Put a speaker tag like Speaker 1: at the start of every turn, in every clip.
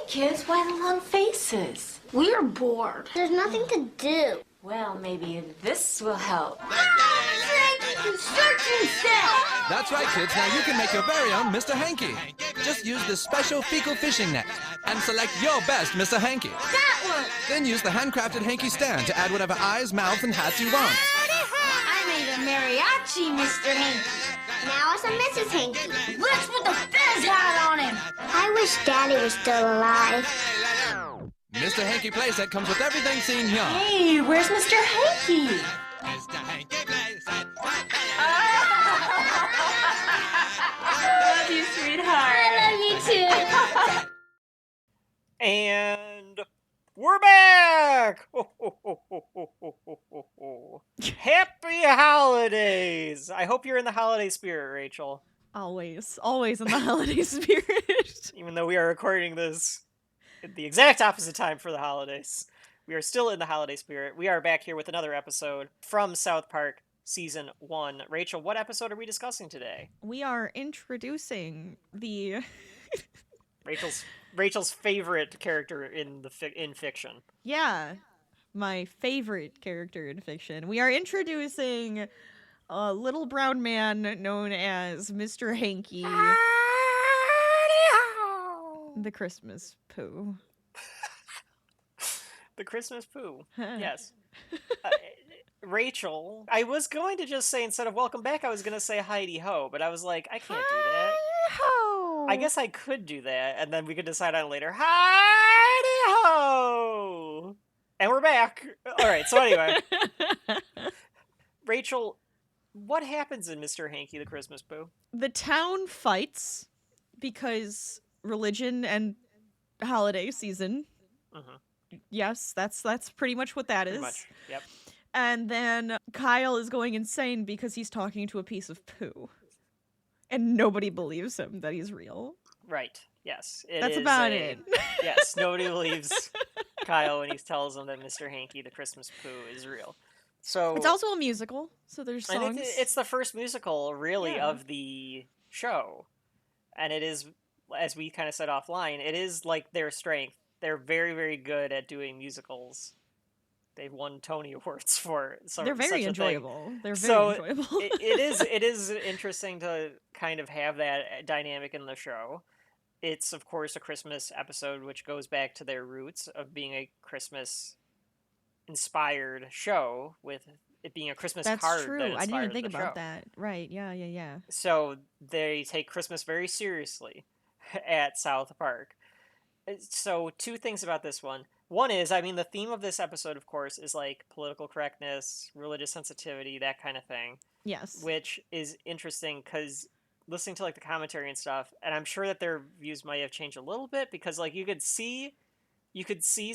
Speaker 1: kids, why the long faces?
Speaker 2: We're bored. There's nothing to do.
Speaker 1: Well, maybe this will help.
Speaker 3: That's right, kids. Now you can make your very own Mr. Hankey. Just use this special fecal fishing net and select your best Mr. Hankey.
Speaker 2: That one!
Speaker 3: Then use the handcrafted Hankey stand to add whatever eyes, mouths, and hats you want.
Speaker 2: I made a mariachi, Mr. Hankey. Now it's a Mrs. Hankey.
Speaker 1: Let's put the fez hat on him!
Speaker 2: I wish Daddy was still alive.
Speaker 3: Mr. Hankey playset comes with everything seen here.
Speaker 1: Hey, where's Mr. Hankey?
Speaker 4: Mr. Hankey playset.
Speaker 1: I love you, sweetheart.
Speaker 2: I love you too.
Speaker 5: And we're back! Happy holidays! I hope you're in the holiday spirit, Rachel.
Speaker 6: Always in the holiday spirit.
Speaker 5: Even though we are recording this at the exact opposite time for the holidays, we are still in the holiday spirit. We are back here with another episode from South Park Season 1. Rachel, what episode are we discussing today?
Speaker 6: We are introducing the
Speaker 5: Rachel's favorite character in fiction.
Speaker 6: yeah, my favorite character in fiction. We are introducing a little brown man known as Mr. Hankey the Christmas Poo.
Speaker 5: The Christmas Poo. Yes. Rachel, I was going to just say, instead of welcome back, I was going to say Heidi Ho, but I was like, I can't do that.
Speaker 6: Ho!
Speaker 5: I guess I could do that, and then we could decide on it later. Heidi Ho! And we're back. All right, so anyway. Rachel, what happens in Mr. Hankey the Christmas Poo?
Speaker 6: The town fights because religion and holiday season.
Speaker 5: Mm-hmm.
Speaker 6: Yes, that's pretty much what that is.
Speaker 5: Pretty much, yep.
Speaker 6: And then Kyle is going insane because he's talking to a piece of poo. And nobody believes him that he's real.
Speaker 5: Right, yes.
Speaker 6: That's about it.
Speaker 5: Yes, nobody believes Kyle when he tells him that Mr. Hankey the Christmas Poo is real. So
Speaker 6: it's also a musical, so there's songs.
Speaker 5: And it's the first musical, really,
Speaker 6: Yeah.
Speaker 5: of the show. And it is, as we kind of said offline, it is like their strength. They're very, very good at doing musicals. They've won Tony Awards for
Speaker 6: They're very
Speaker 5: such
Speaker 6: enjoyable. They're very
Speaker 5: So
Speaker 6: enjoyable.
Speaker 5: it is interesting to kind of have that dynamic in the show. It's, of course, a Christmas episode, which goes back to their roots of being a Christmas-inspired show, with it being a Christmas
Speaker 6: That's
Speaker 5: card.
Speaker 6: true.
Speaker 5: That
Speaker 6: I didn't even
Speaker 5: inspired
Speaker 6: think
Speaker 5: the
Speaker 6: about
Speaker 5: show.
Speaker 6: that. Right, yeah.
Speaker 5: So they take Christmas very seriously at South Park. So two things about this one. One is, I mean, the theme of this episode, of course, is like political correctness, religious sensitivity, that kind of thing.
Speaker 6: Yes.
Speaker 5: Which is interesting because listening to like the commentary and stuff, and I'm sure that their views might have changed a little bit, because like you could see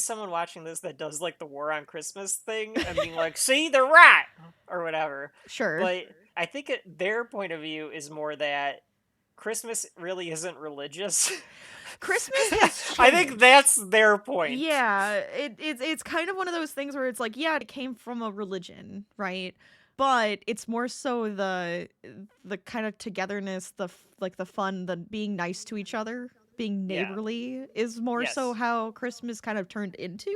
Speaker 5: someone watching this that does like the War on Christmas thing and being like, see, they're right, or whatever.
Speaker 6: Sure.
Speaker 5: But I think their point of view is more that Christmas really isn't religious.
Speaker 6: Christmas has
Speaker 5: I think that's their point.
Speaker 6: Yeah, it's kind of one of those things where it's like, yeah, it came from a religion, right? But it's more so the kind of togetherness, the fun, the being nice to each other, being neighborly is more so how Christmas kind of turned into.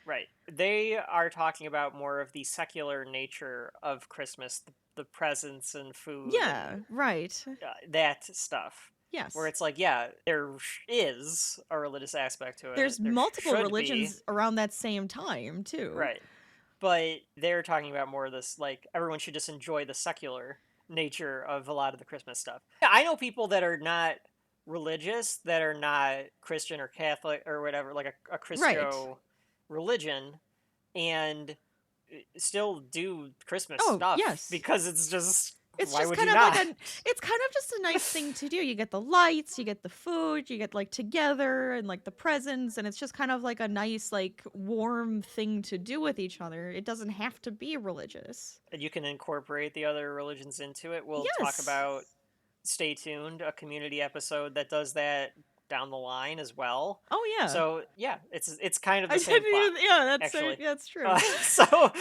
Speaker 5: Right. They are talking about more of the secular nature of Christmas, the presents and food.
Speaker 6: Yeah,
Speaker 5: and,
Speaker 6: right.
Speaker 5: that stuff.
Speaker 6: Yes.
Speaker 5: Where it's like, yeah, there is a religious aspect to it.
Speaker 6: There's
Speaker 5: There
Speaker 6: multiple
Speaker 5: should
Speaker 6: religions
Speaker 5: be.
Speaker 6: around that same time, too.
Speaker 5: Right. But they're talking about more of this, like, everyone should just enjoy the secular nature of a lot of the Christmas stuff. I know people that are not religious, that are not Christian or Catholic or whatever, like a Christo religion, and still do Christmas stuff.
Speaker 6: Yes.
Speaker 5: Because it's just...
Speaker 6: It's
Speaker 5: Why
Speaker 6: just
Speaker 5: would
Speaker 6: kind
Speaker 5: you
Speaker 6: of
Speaker 5: not?
Speaker 6: like it's kind of just a nice thing to do. You get the lights, you get the food, you get like together and like the presents, and it's just kind of like a nice, like warm thing to do with each other. It doesn't have to be religious.
Speaker 5: And you can incorporate the other religions into it. We'll talk about, stay tuned, a community episode that does that down the line as well.
Speaker 6: Oh yeah.
Speaker 5: So yeah, it's kind of the
Speaker 6: I
Speaker 5: same
Speaker 6: didn't
Speaker 5: plot.
Speaker 6: even, yeah,
Speaker 5: Actually.
Speaker 6: that's true.
Speaker 5: So,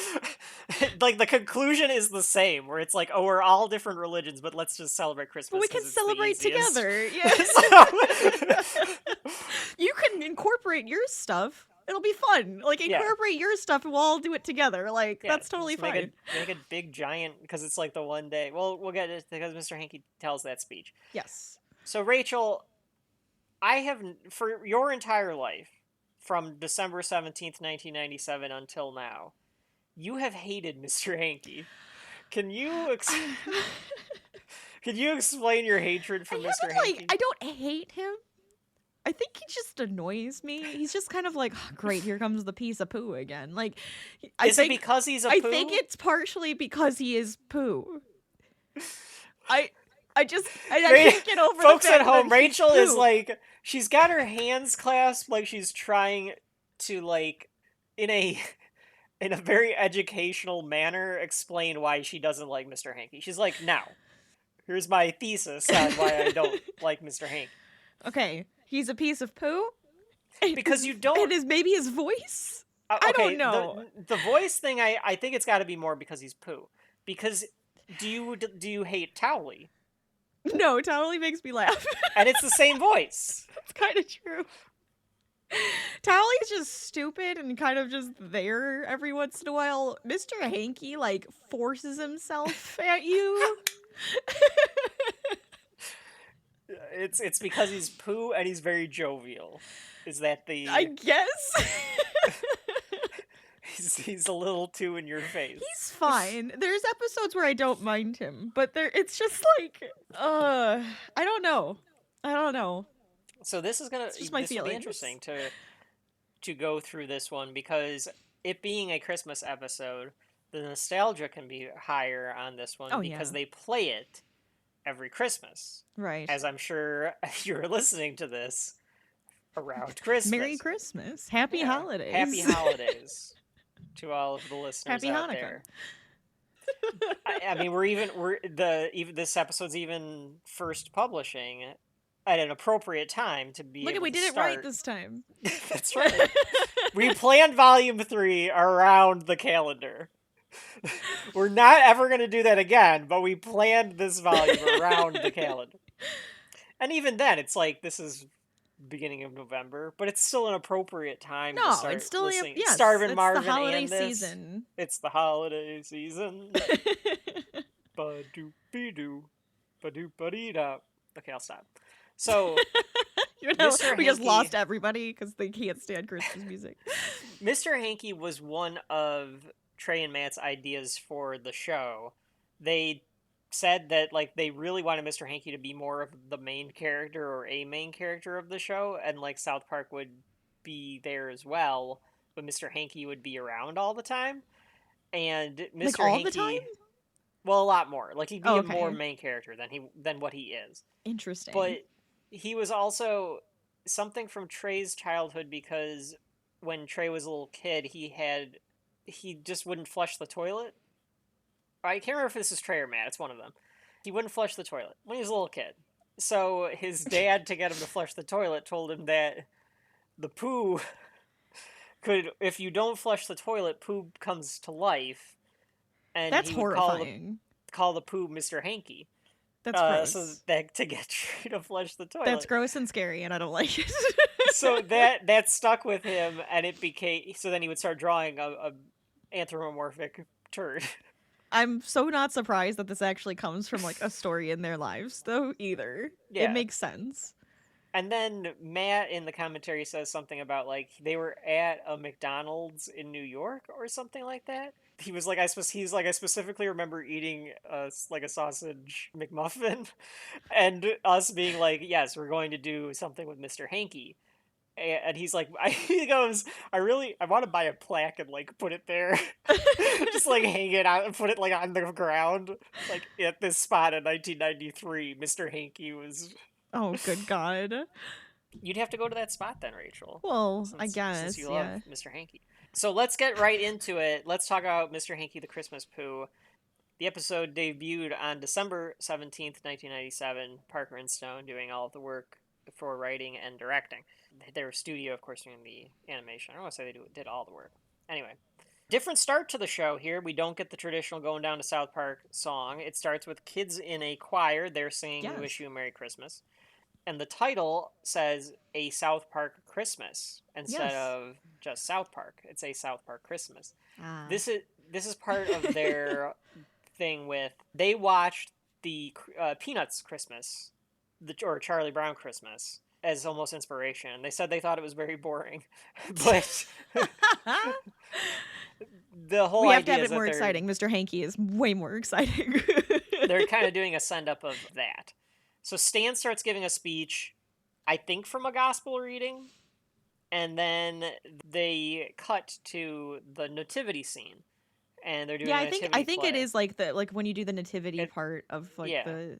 Speaker 5: like, the conclusion is the same, where it's like, oh, we're all different religions, but let's just celebrate Christmas.
Speaker 6: But we can
Speaker 5: 'cause it's the
Speaker 6: celebrate
Speaker 5: easiest.
Speaker 6: together. Yeah.
Speaker 5: So-
Speaker 6: You can incorporate your stuff. It'll be fun. Like
Speaker 5: Yeah.
Speaker 6: incorporate your stuff and we'll all do it together. Like
Speaker 5: yeah,
Speaker 6: that's totally
Speaker 5: just
Speaker 6: fine.
Speaker 5: Make a big giant, because it's like the one day. Well, we'll get it because Mr. Hankey tells that speech.
Speaker 6: Yes.
Speaker 5: So, Rachel, I have, for your entire life, from December 17th, 1997 until now, you have hated Mr. Hankey. Can you can you explain your hatred for
Speaker 6: I
Speaker 5: Mr.
Speaker 6: haven't,
Speaker 5: Hankey?
Speaker 6: like, I don't hate him. I think he just annoys me. He's just kind of like, "Oh, great, here comes the piece of poo again." Like,
Speaker 5: Is it because he's a
Speaker 6: I
Speaker 5: poo?
Speaker 6: think it's partially because he is poo. I just I can't get over
Speaker 5: Folks
Speaker 6: the fact
Speaker 5: at home,
Speaker 6: that he's
Speaker 5: Rachel is
Speaker 6: poo.
Speaker 5: like, she's got her hands clasped like she's trying to, like, in a very educational manner, explain why she doesn't like Mr. Hankey. She's like, now, here's my thesis on why I don't like Mr. Hankey.
Speaker 6: Okay, he's a piece of poo.
Speaker 5: Because you don't...
Speaker 6: And maybe his voice? I
Speaker 5: okay,
Speaker 6: don't know.
Speaker 5: The voice thing, I think it's got to be more because he's poo. Because do you hate Towley?
Speaker 6: No, totally makes me laugh.
Speaker 5: And it's the same voice.
Speaker 6: It's kind of true. Towley's just stupid and kind of just there every once in a while. Mr. Hankey, like, forces himself at you.
Speaker 5: It's because he's poo and he's very jovial. Is that the...
Speaker 6: I guess.
Speaker 5: He's a little too in your face.
Speaker 6: He's fine. There's episodes where I don't mind him, but it's just like, I don't know.
Speaker 5: So this is gonna...
Speaker 6: just my
Speaker 5: this will be
Speaker 6: feelings.
Speaker 5: interesting to go through this one, because it being a Christmas episode, the nostalgia can be higher on this one,
Speaker 6: Oh,
Speaker 5: because
Speaker 6: yeah.
Speaker 5: they play it every Christmas.
Speaker 6: Right.
Speaker 5: As I'm sure you're listening to this around Christmas.
Speaker 6: Merry Christmas. Happy
Speaker 5: Yeah.
Speaker 6: holidays.
Speaker 5: Happy holidays to all of the listeners
Speaker 6: Happy
Speaker 5: out
Speaker 6: Hanukkah.
Speaker 5: there. I mean, this episode's even first publishing at an appropriate time to be.
Speaker 6: Look,
Speaker 5: able
Speaker 6: we
Speaker 5: to
Speaker 6: did it
Speaker 5: start.
Speaker 6: right this time.
Speaker 5: That's right. We planned Volume 3 around the calendar. We're not ever going to do that again, but we planned this volume around the calendar. And even then, it's like, this is beginning of November, but it's still an appropriate time to start
Speaker 6: it's still
Speaker 5: listening.
Speaker 6: yes,
Speaker 5: Starvin'
Speaker 6: it's
Speaker 5: Marvin
Speaker 6: the holiday
Speaker 5: and this.
Speaker 6: season.
Speaker 5: It's the holiday season. Ba-doop-be-doo. Ba-doop-ba-dee-da. Okay, I'll stop. So, Mr.
Speaker 6: We just
Speaker 5: Hankey-
Speaker 6: lost everybody because they can't stand Christmas music.
Speaker 5: Mr. Hankey was one of Trey and Matt's ideas for the show. They said that, like, they really wanted Mr. Hankey to be more of the main character or a main character of the show, and, like, South Park would be there as well, but Mr. Hankey would be around all the time. And Mr.
Speaker 6: Like, all
Speaker 5: Hankey,
Speaker 6: the time?
Speaker 5: well, a lot more. Like, he'd be
Speaker 6: Oh,
Speaker 5: a
Speaker 6: okay.
Speaker 5: more main character than what he is.
Speaker 6: Interesting.
Speaker 5: But he was also something from Trey's childhood, because when Trey was a little kid, he just wouldn't flush the toilet. I can't remember if this is Trey or Matt. It's one of them. He wouldn't flush the toilet when he was a little kid. So his dad, to get him to flush the toilet, told him that the poo could, if you don't flush the toilet, poo comes to life. And
Speaker 6: That's
Speaker 5: he would call
Speaker 6: horrifying.
Speaker 5: the poo Mr. Hankey.
Speaker 6: That's gross.
Speaker 5: So that to get Trey to flush the toilet.
Speaker 6: That's gross and scary, and I don't like it.
Speaker 5: So that stuck with him, and it became, so then he would start drawing a anthropomorphic turd.
Speaker 6: I'm so not surprised that this actually comes from, like, a story in their lives, though, either.
Speaker 5: Yeah.
Speaker 6: It makes sense.
Speaker 5: And then Matt in the commentary says something about, like, they were at a McDonald's in New York or something like that. He was like, I specifically remember eating a sausage McMuffin, and us being like, yes, we're going to do something with Mr. Hankey. And he's like, he goes, I want to buy a plaque and, like, put it there. Just, like, hang it out and put it, like, on the ground. Like, at this spot in 1993, Mr. Hankey was...
Speaker 6: Oh, good God.
Speaker 5: You'd have to go to that spot then, Rachel.
Speaker 6: Well,
Speaker 5: Since,
Speaker 6: I guess,
Speaker 5: since you
Speaker 6: yeah.
Speaker 5: love Mr. Hankey. So let's get right into it. Let's talk about Mr. Hankey the Christmas Poo. The episode debuted on December 17th, 1997. Parker and Stone doing all of the work for writing and directing. Their studio, of course, doing the animation. I don't want to say they did all the work. Anyway, different start to the show here. We don't get the traditional going down to South Park song. It starts with kids in a choir. They're singing We Wish You a Merry Christmas. And the title says A South Park Christmas instead of just South Park. It's A South Park Christmas. This is part of their thing with, they watched the Peanuts Christmas, or Charlie Brown Christmas, as almost inspiration. They said they thought it was very boring, but the whole
Speaker 6: we have
Speaker 5: idea
Speaker 6: to have
Speaker 5: is
Speaker 6: it more exciting. Mr. Hankey is way more exciting.
Speaker 5: They're kind of doing a send up of that. So Stan starts giving a speech, I think from a gospel reading, and then they cut to the nativity scene, and they're doing a nativity
Speaker 6: I think
Speaker 5: play.
Speaker 6: it is like when you do the nativity part of the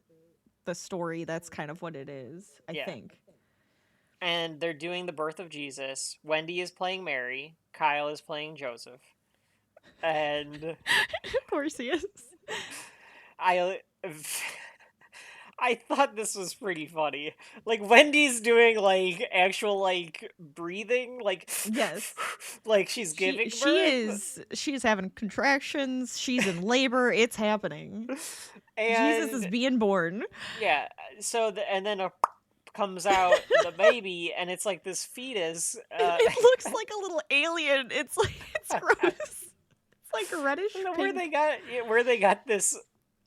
Speaker 6: story. That's kind of what it is. I think.
Speaker 5: And they're doing the birth of Jesus. Wendy is playing Mary. Kyle is playing Joseph. And
Speaker 6: of course he is.
Speaker 5: I thought this was pretty funny. Like, Wendy's doing, like, actual, like, breathing. Like,
Speaker 6: yes.
Speaker 5: Like, she's giving birth.
Speaker 6: She is having contractions. She's in labor. It's happening.
Speaker 5: And,
Speaker 6: Jesus is being born.
Speaker 5: Yeah. So, and then comes out the baby, and it's like this fetus.
Speaker 6: It looks like a little alien. It's like, it's gross. It's like a reddish pink.
Speaker 5: Where they got this,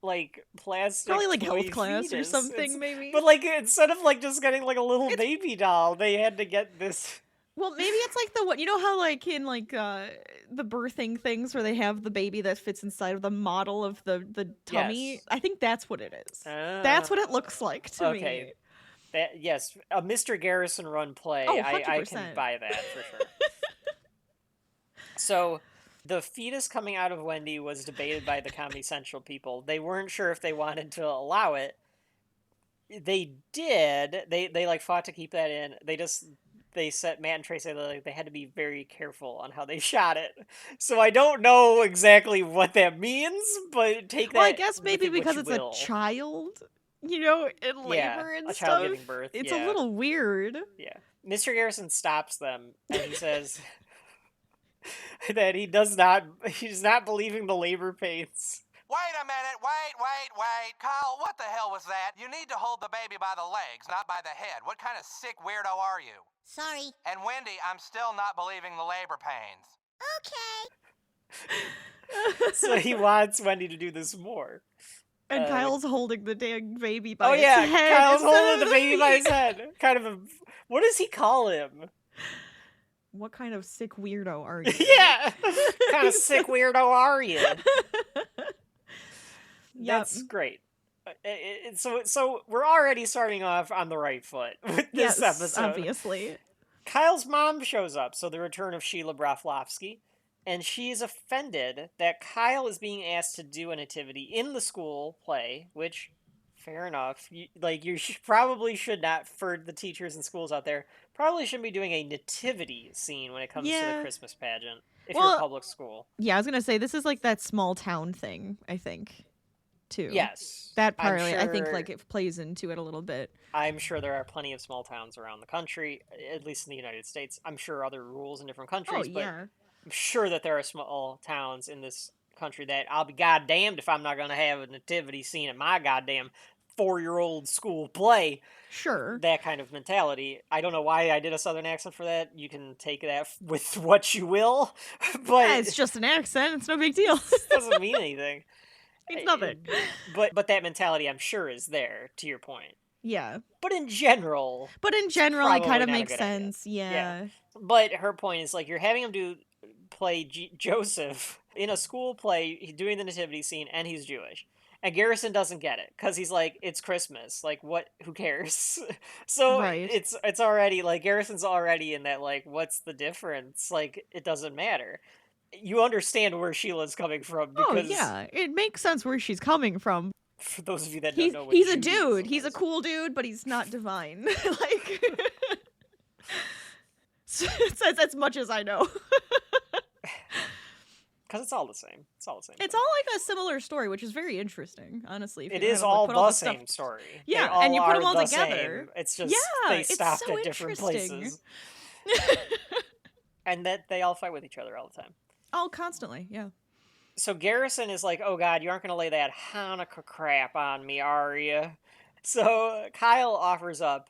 Speaker 5: like, plastic,
Speaker 6: probably like health class
Speaker 5: fetus.
Speaker 6: or something, maybe.
Speaker 5: But, like, instead of, like, just getting, like, a little baby doll, they had to get this.
Speaker 6: Well, maybe it's like the one, you know how, like, in, like, the birthing things where they have the baby that fits inside of the model of the tummy?
Speaker 5: Yes.
Speaker 6: I think that's what it is. That's what it looks like to me.
Speaker 5: Yes, a Mr. Garrison run play.
Speaker 6: Oh,
Speaker 5: I can buy that for sure. So, the fetus coming out of Wendy was debated by the Comedy Central people. They weren't sure if they wanted to allow it. They did. They like fought to keep that in. They said, Matt and Trey said that they had to be very careful on how they shot it. So I don't know exactly what that means, but take that.
Speaker 6: Well, I guess maybe because it's a child, you know, in labor and
Speaker 5: a
Speaker 6: stuff.
Speaker 5: child giving birth.
Speaker 6: It's a little weird.
Speaker 5: Yeah. Mr. Garrison stops them and he says that he's not believing the labor pains.
Speaker 7: Wait a minute, wait. Kyle, what the hell was that? You need to hold the baby by the legs, not by the head. What kind of sick weirdo are you?
Speaker 2: Sorry.
Speaker 7: And Wendy, I'm still not believing the labor pains.
Speaker 2: Okay.
Speaker 5: So he wants Wendy to do this more.
Speaker 6: And Kyle's holding the dang baby by his head.
Speaker 5: Kyle's holding the baby by his head. Kind of what does he call him?
Speaker 6: What kind of sick weirdo are you?
Speaker 5: Yeah. What kind of sick weirdo are you? That's great. So we're already starting off on the right foot with this episode.
Speaker 6: Obviously.
Speaker 5: Kyle's mom shows up, so the return of Sheila Broflovsky, and she's offended that Kyle is being asked to do a nativity in the school play, which, fair enough. You probably should not, for the teachers and schools out there, probably shouldn't be doing a nativity scene when it comes to the Christmas pageant if you're a public school.
Speaker 6: Yeah, I was going to say, this is like that small town thing, I think. Too.
Speaker 5: Yes.
Speaker 6: That part, I think, like, it plays into it a little bit.
Speaker 5: I'm sure there are plenty of small towns around the country, at least in the United States. I'm sure other rules in different countries, but I'm sure that there are small towns in this country that I'll be goddamned if I'm not going to have a nativity scene at my goddamn 4-year-old school play.
Speaker 6: Sure.
Speaker 5: That kind of mentality. I don't know why I did a southern accent for that. You can take that with what you will, but...
Speaker 6: Yeah, it's just an accent. It's no big deal.
Speaker 5: It doesn't mean anything.
Speaker 6: It's nothing.
Speaker 5: But that mentality, I'm sure, is there, to your point.
Speaker 6: Yeah.
Speaker 5: But in general,
Speaker 6: it kind of makes sense. Yeah.
Speaker 5: But her point is, like, you're having him play Joseph in a school play, doing the nativity scene, and he's Jewish. And Garrison doesn't get it, because he's like, it's Christmas. Like, what? Who cares? So it's already, like, Garrison's already in that, like, what's the difference? Like, it doesn't matter. You understand where Sheila's coming from. Because
Speaker 6: it makes sense where she's coming from.
Speaker 5: For those of you that don't know what
Speaker 6: he's a dude. He's a cool dude, but he's not divine. Like, that's as much as I know.
Speaker 5: Because it's all the same. It's all the same.
Speaker 6: It's
Speaker 5: thing.
Speaker 6: all like a similar story, which is very interesting, honestly. If
Speaker 5: It
Speaker 6: you
Speaker 5: is
Speaker 6: kind of, like,
Speaker 5: all
Speaker 6: put
Speaker 5: the
Speaker 6: stuff
Speaker 5: same story.
Speaker 6: Yeah,
Speaker 5: They all
Speaker 6: and you put
Speaker 5: are
Speaker 6: them all
Speaker 5: the
Speaker 6: together.
Speaker 5: Same. It's just
Speaker 6: Yeah,
Speaker 5: they
Speaker 6: it's
Speaker 5: stopped
Speaker 6: so
Speaker 5: at different
Speaker 6: interesting.
Speaker 5: places. And that they all fight with each other all the time.
Speaker 6: Oh, constantly, yeah.
Speaker 5: So Garrison is like, oh god, you aren't going to lay that Hanukkah crap on me, are you? So Kyle offers up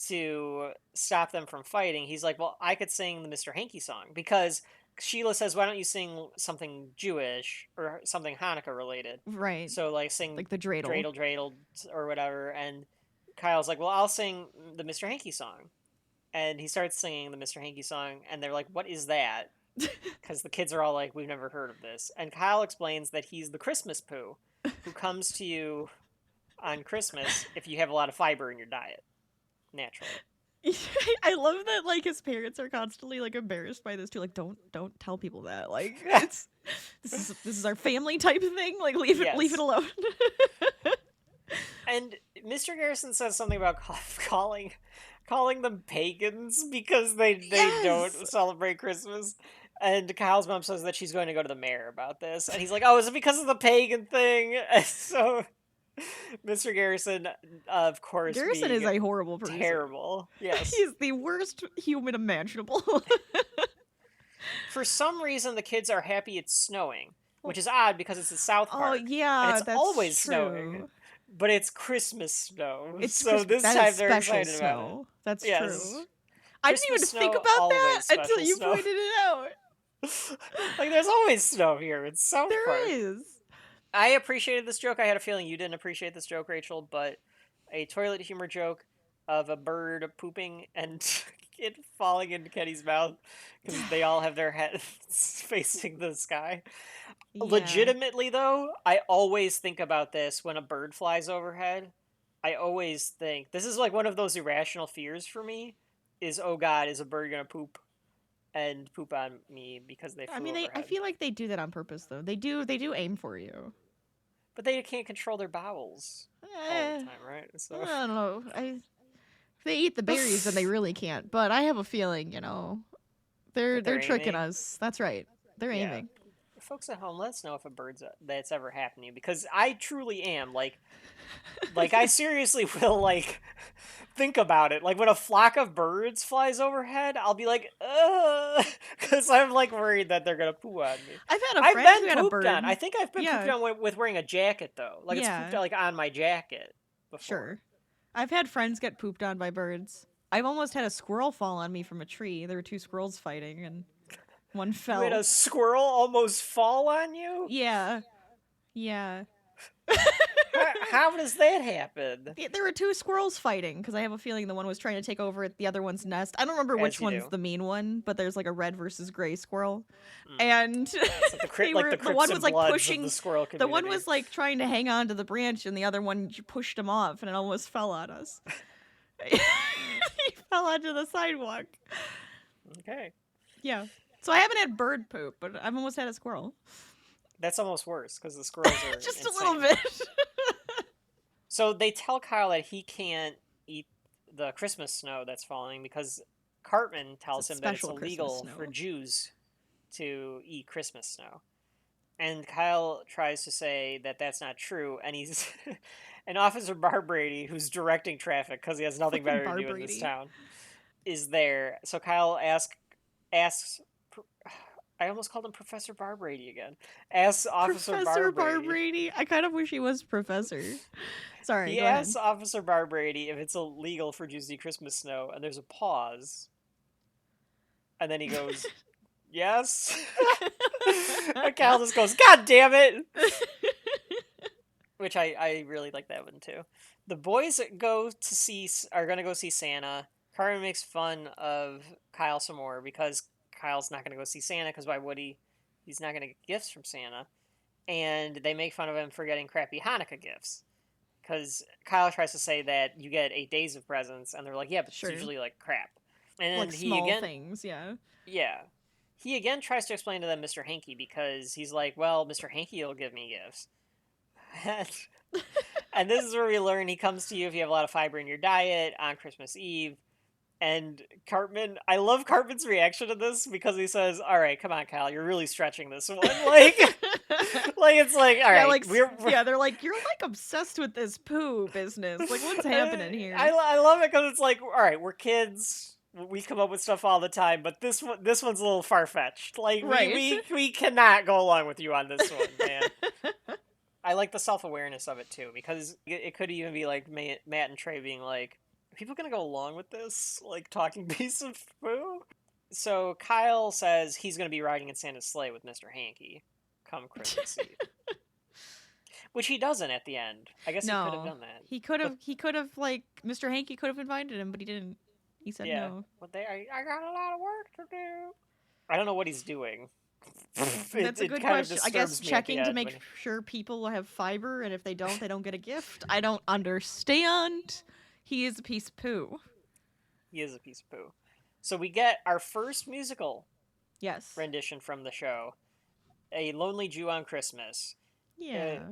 Speaker 5: to stop them from fighting. He's like, well, I could sing the Mr. Hankey song. Because Sheila says, why don't you sing something Jewish or something Hanukkah related?
Speaker 6: Right.
Speaker 5: So, like, sing
Speaker 6: Like the dreidel.
Speaker 5: dreidel, or whatever. And Kyle's like, well, I'll sing the Mr. Hankey song. And he starts singing the Mr. Hankey song, and they're like, what is that? Because the kids are all like, we've never heard of this. And Kyle explains that he's the Christmas Poo, who comes to you on Christmas if you have a lot of fiber in your diet, naturally.
Speaker 6: I love that, like, his parents are constantly, like, embarrassed by this too. Like, don't tell people that. Like, it's this is our family type of thing. Like, leave it alone.
Speaker 5: And Mr. Garrison says something about calling them pagans because they don't celebrate Christmas. And Kyle's mom says that she's going to go to the mayor about this. And he's like, oh, is it because of the pagan thing? And so Mr. Garrison, of course,
Speaker 6: Garrison is a horrible person.
Speaker 5: Terrible. Yes.
Speaker 6: He's the worst human imaginable.
Speaker 5: For some reason, the kids are happy it's snowing, which is odd because it's the South Park.
Speaker 6: Oh, yeah,
Speaker 5: and it's
Speaker 6: that's
Speaker 5: always
Speaker 6: true.
Speaker 5: snowing. But it's Christmas snow.
Speaker 6: It's
Speaker 5: so this
Speaker 6: that
Speaker 5: time
Speaker 6: is
Speaker 5: they're
Speaker 6: special
Speaker 5: excited
Speaker 6: snow.
Speaker 5: about it.
Speaker 6: That's
Speaker 5: Yes.
Speaker 6: true. I didn't even
Speaker 5: Christmas
Speaker 6: think
Speaker 5: snow,
Speaker 6: about that
Speaker 5: always
Speaker 6: until
Speaker 5: special
Speaker 6: you
Speaker 5: snow.
Speaker 6: pointed it out.
Speaker 5: Like, there's always snow here. It's South Park.
Speaker 6: There is.
Speaker 5: I appreciated this joke. I had a feeling you didn't appreciate this joke, Rachel, but a toilet humor joke of a bird pooping and it falling into Kenny's mouth because they all have their heads facing the sky.
Speaker 6: Yeah.
Speaker 5: Legitimately, though, I always think about this when a bird flies overhead. I always think, this is like one of those irrational fears for me, is, oh god, is a bird gonna poop and poop on me because they flew overhead?
Speaker 6: I feel like they do that on purpose, though. They do aim for you.
Speaker 5: But they can't control their bowels all the time, right? So
Speaker 6: I don't know. If they eat the berries, then they really can't. But I have a feeling, they're tricking
Speaker 5: aiming?
Speaker 6: us. That's right. They're
Speaker 5: Yeah.
Speaker 6: aiming.
Speaker 5: Folks at home, let us know if a bird's that's ever happened to you, because I truly am like I seriously will think about it. Like when a flock of birds flies overhead, I'll be like, because I'm worried that they're gonna poo on me.
Speaker 6: I've had a
Speaker 5: I've
Speaker 6: friend
Speaker 5: been
Speaker 6: who had a
Speaker 5: pooped
Speaker 6: bird.
Speaker 5: on. I think I've been
Speaker 6: Yeah.
Speaker 5: pooped on with wearing a jacket though. It's
Speaker 6: Yeah.
Speaker 5: pooped on my jacket before.
Speaker 6: Sure. I've had friends get pooped on by birds. I've almost had a squirrel fall on me from a tree. There were two squirrels fighting, and one fell.
Speaker 5: You had a squirrel almost fall on you?
Speaker 6: Yeah. Yeah.
Speaker 5: How does that happen?
Speaker 6: There were two squirrels fighting, because I have a feeling the one was trying to take over the other one's nest. I don't remember
Speaker 5: As
Speaker 6: which
Speaker 5: you
Speaker 6: one's
Speaker 5: do.
Speaker 6: the mean one, but there's a red versus gray squirrel. And
Speaker 5: It's like the
Speaker 6: they were,
Speaker 5: the
Speaker 6: the one
Speaker 5: Crips
Speaker 6: was
Speaker 5: and Bloods of
Speaker 6: pushing
Speaker 5: the squirrel
Speaker 6: the one
Speaker 5: community.
Speaker 6: was trying to hang on to the branch, and the other one pushed him off, and it almost fell on us. He fell onto the sidewalk.
Speaker 5: Okay.
Speaker 6: Yeah. So I haven't had bird poop, but I've almost had a squirrel.
Speaker 5: That's almost worse because the squirrels are
Speaker 6: Just
Speaker 5: insane.
Speaker 6: a little bit.
Speaker 5: So they tell Kyle that he can't eat the Christmas snow that's falling because Cartman tells
Speaker 6: It's a
Speaker 5: him that it's
Speaker 6: special Christmas
Speaker 5: illegal
Speaker 6: snow.
Speaker 5: for Jews to eat Christmas snow. And Kyle tries to say that that's not true, and he's and Officer Barbrady, who's directing traffic because he has nothing
Speaker 6: Fucking
Speaker 5: better to do in this
Speaker 6: Barbrady.
Speaker 5: town, is there. So Kyle asks. I almost called him Professor Barbrady again. Asks Officer
Speaker 6: Professor
Speaker 5: Barbrady.
Speaker 6: Barbrady. I kind of wish he was Professor. Sorry,
Speaker 5: He
Speaker 6: go ahead.
Speaker 5: asks Officer Barbrady if it's illegal for Jews to eat Christmas snow, and there's a pause. And then he goes, yes. And Cal just goes, God damn it! Which I really like that one too. The boys are going to go see Santa. Carmen makes fun of Kyle some more because Kyle's not going to go see Santa because why would he? He's not going to get gifts from Santa. And they make fun of him for getting crappy Hanukkah gifts. Because Kyle tries to say that you get 8 days of presents, and they're like, yeah, but
Speaker 6: Sure.
Speaker 5: it's usually crap. And then he
Speaker 6: small
Speaker 5: again,
Speaker 6: things, yeah.
Speaker 5: yeah. He again tries to explain to them Mr. Hankey because he's like, well, Mr. Hankey will give me gifts. And this is where we learn he comes to you if you have a lot of fiber in your diet on Christmas Eve. And Cartman, I love Cartman's reaction to this because he says, "All right, come on, Kyle, you're really stretching this one." Like, like it's like, all
Speaker 6: Yeah,
Speaker 5: right,
Speaker 6: like
Speaker 5: we're
Speaker 6: yeah, they're like, you're like obsessed with this poo business. Like, what's happening here?
Speaker 5: I love it because it's like, all right, we're kids. We come up with stuff all the time, but this one's a little far fetched. Like,
Speaker 6: Right.
Speaker 5: we cannot go along with you on this one, man. I like the self awareness of it too, because it could even be like Matt and Trey being like, "Are people gonna go along with this? Like talking piece of poo?" So Kyle says he's gonna be riding in Santa's sleigh with Mr. Hankey come Christmas Eve. Which he doesn't at the end. I guess he could have
Speaker 6: No,
Speaker 5: done that.
Speaker 6: he could have like Mr. Hankey could have invited him, but he didn't. He said
Speaker 5: Yeah.
Speaker 6: no.
Speaker 5: But I got a lot of work to do. I don't know what he's doing.
Speaker 6: That's a good
Speaker 5: kind of
Speaker 6: question. I guess
Speaker 5: disturbs me at the
Speaker 6: checking to
Speaker 5: end
Speaker 6: make
Speaker 5: when he-
Speaker 6: sure people have fiber, and if they don't get a gift. I don't understand. He is a piece of poo.
Speaker 5: He is a piece of poo. So we get our first musical
Speaker 6: Yes.
Speaker 5: rendition from the show, A Lonely Jew on Christmas.
Speaker 6: Yeah.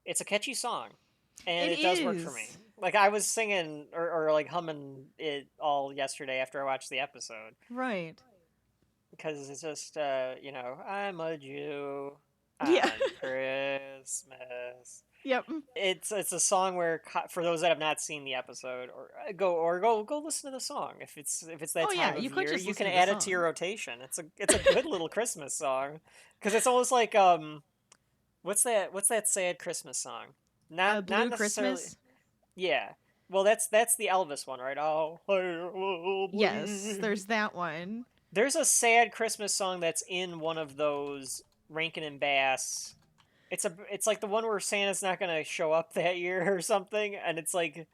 Speaker 5: It's a catchy song, and
Speaker 6: It
Speaker 5: it does work for me.
Speaker 6: is.
Speaker 5: Like, I was singing or like humming it all yesterday after I watched the episode.
Speaker 6: Right.
Speaker 5: Because it's just, I'm a Jew on
Speaker 6: Yeah.
Speaker 5: Christmas.
Speaker 6: Yep.
Speaker 5: It's a song where, for those that have not seen the episode, go listen to the song. If it's that
Speaker 6: Oh,
Speaker 5: time
Speaker 6: yeah,
Speaker 5: of
Speaker 6: you could
Speaker 5: year,
Speaker 6: just
Speaker 5: you can
Speaker 6: listen to the
Speaker 5: add it to
Speaker 6: song.
Speaker 5: your rotation. It's a good little Christmas song, because it's almost like what's that sad Christmas song? Not
Speaker 6: Blue
Speaker 5: necessarily.
Speaker 6: Christmas.
Speaker 5: Yeah. Well, that's the Elvis one, right? Oh,
Speaker 6: Yes, there's that one.
Speaker 5: There's a sad Christmas song that's in one of those Rankin and Bass. It's like the one where Santa's not gonna show up that year or something, and it's like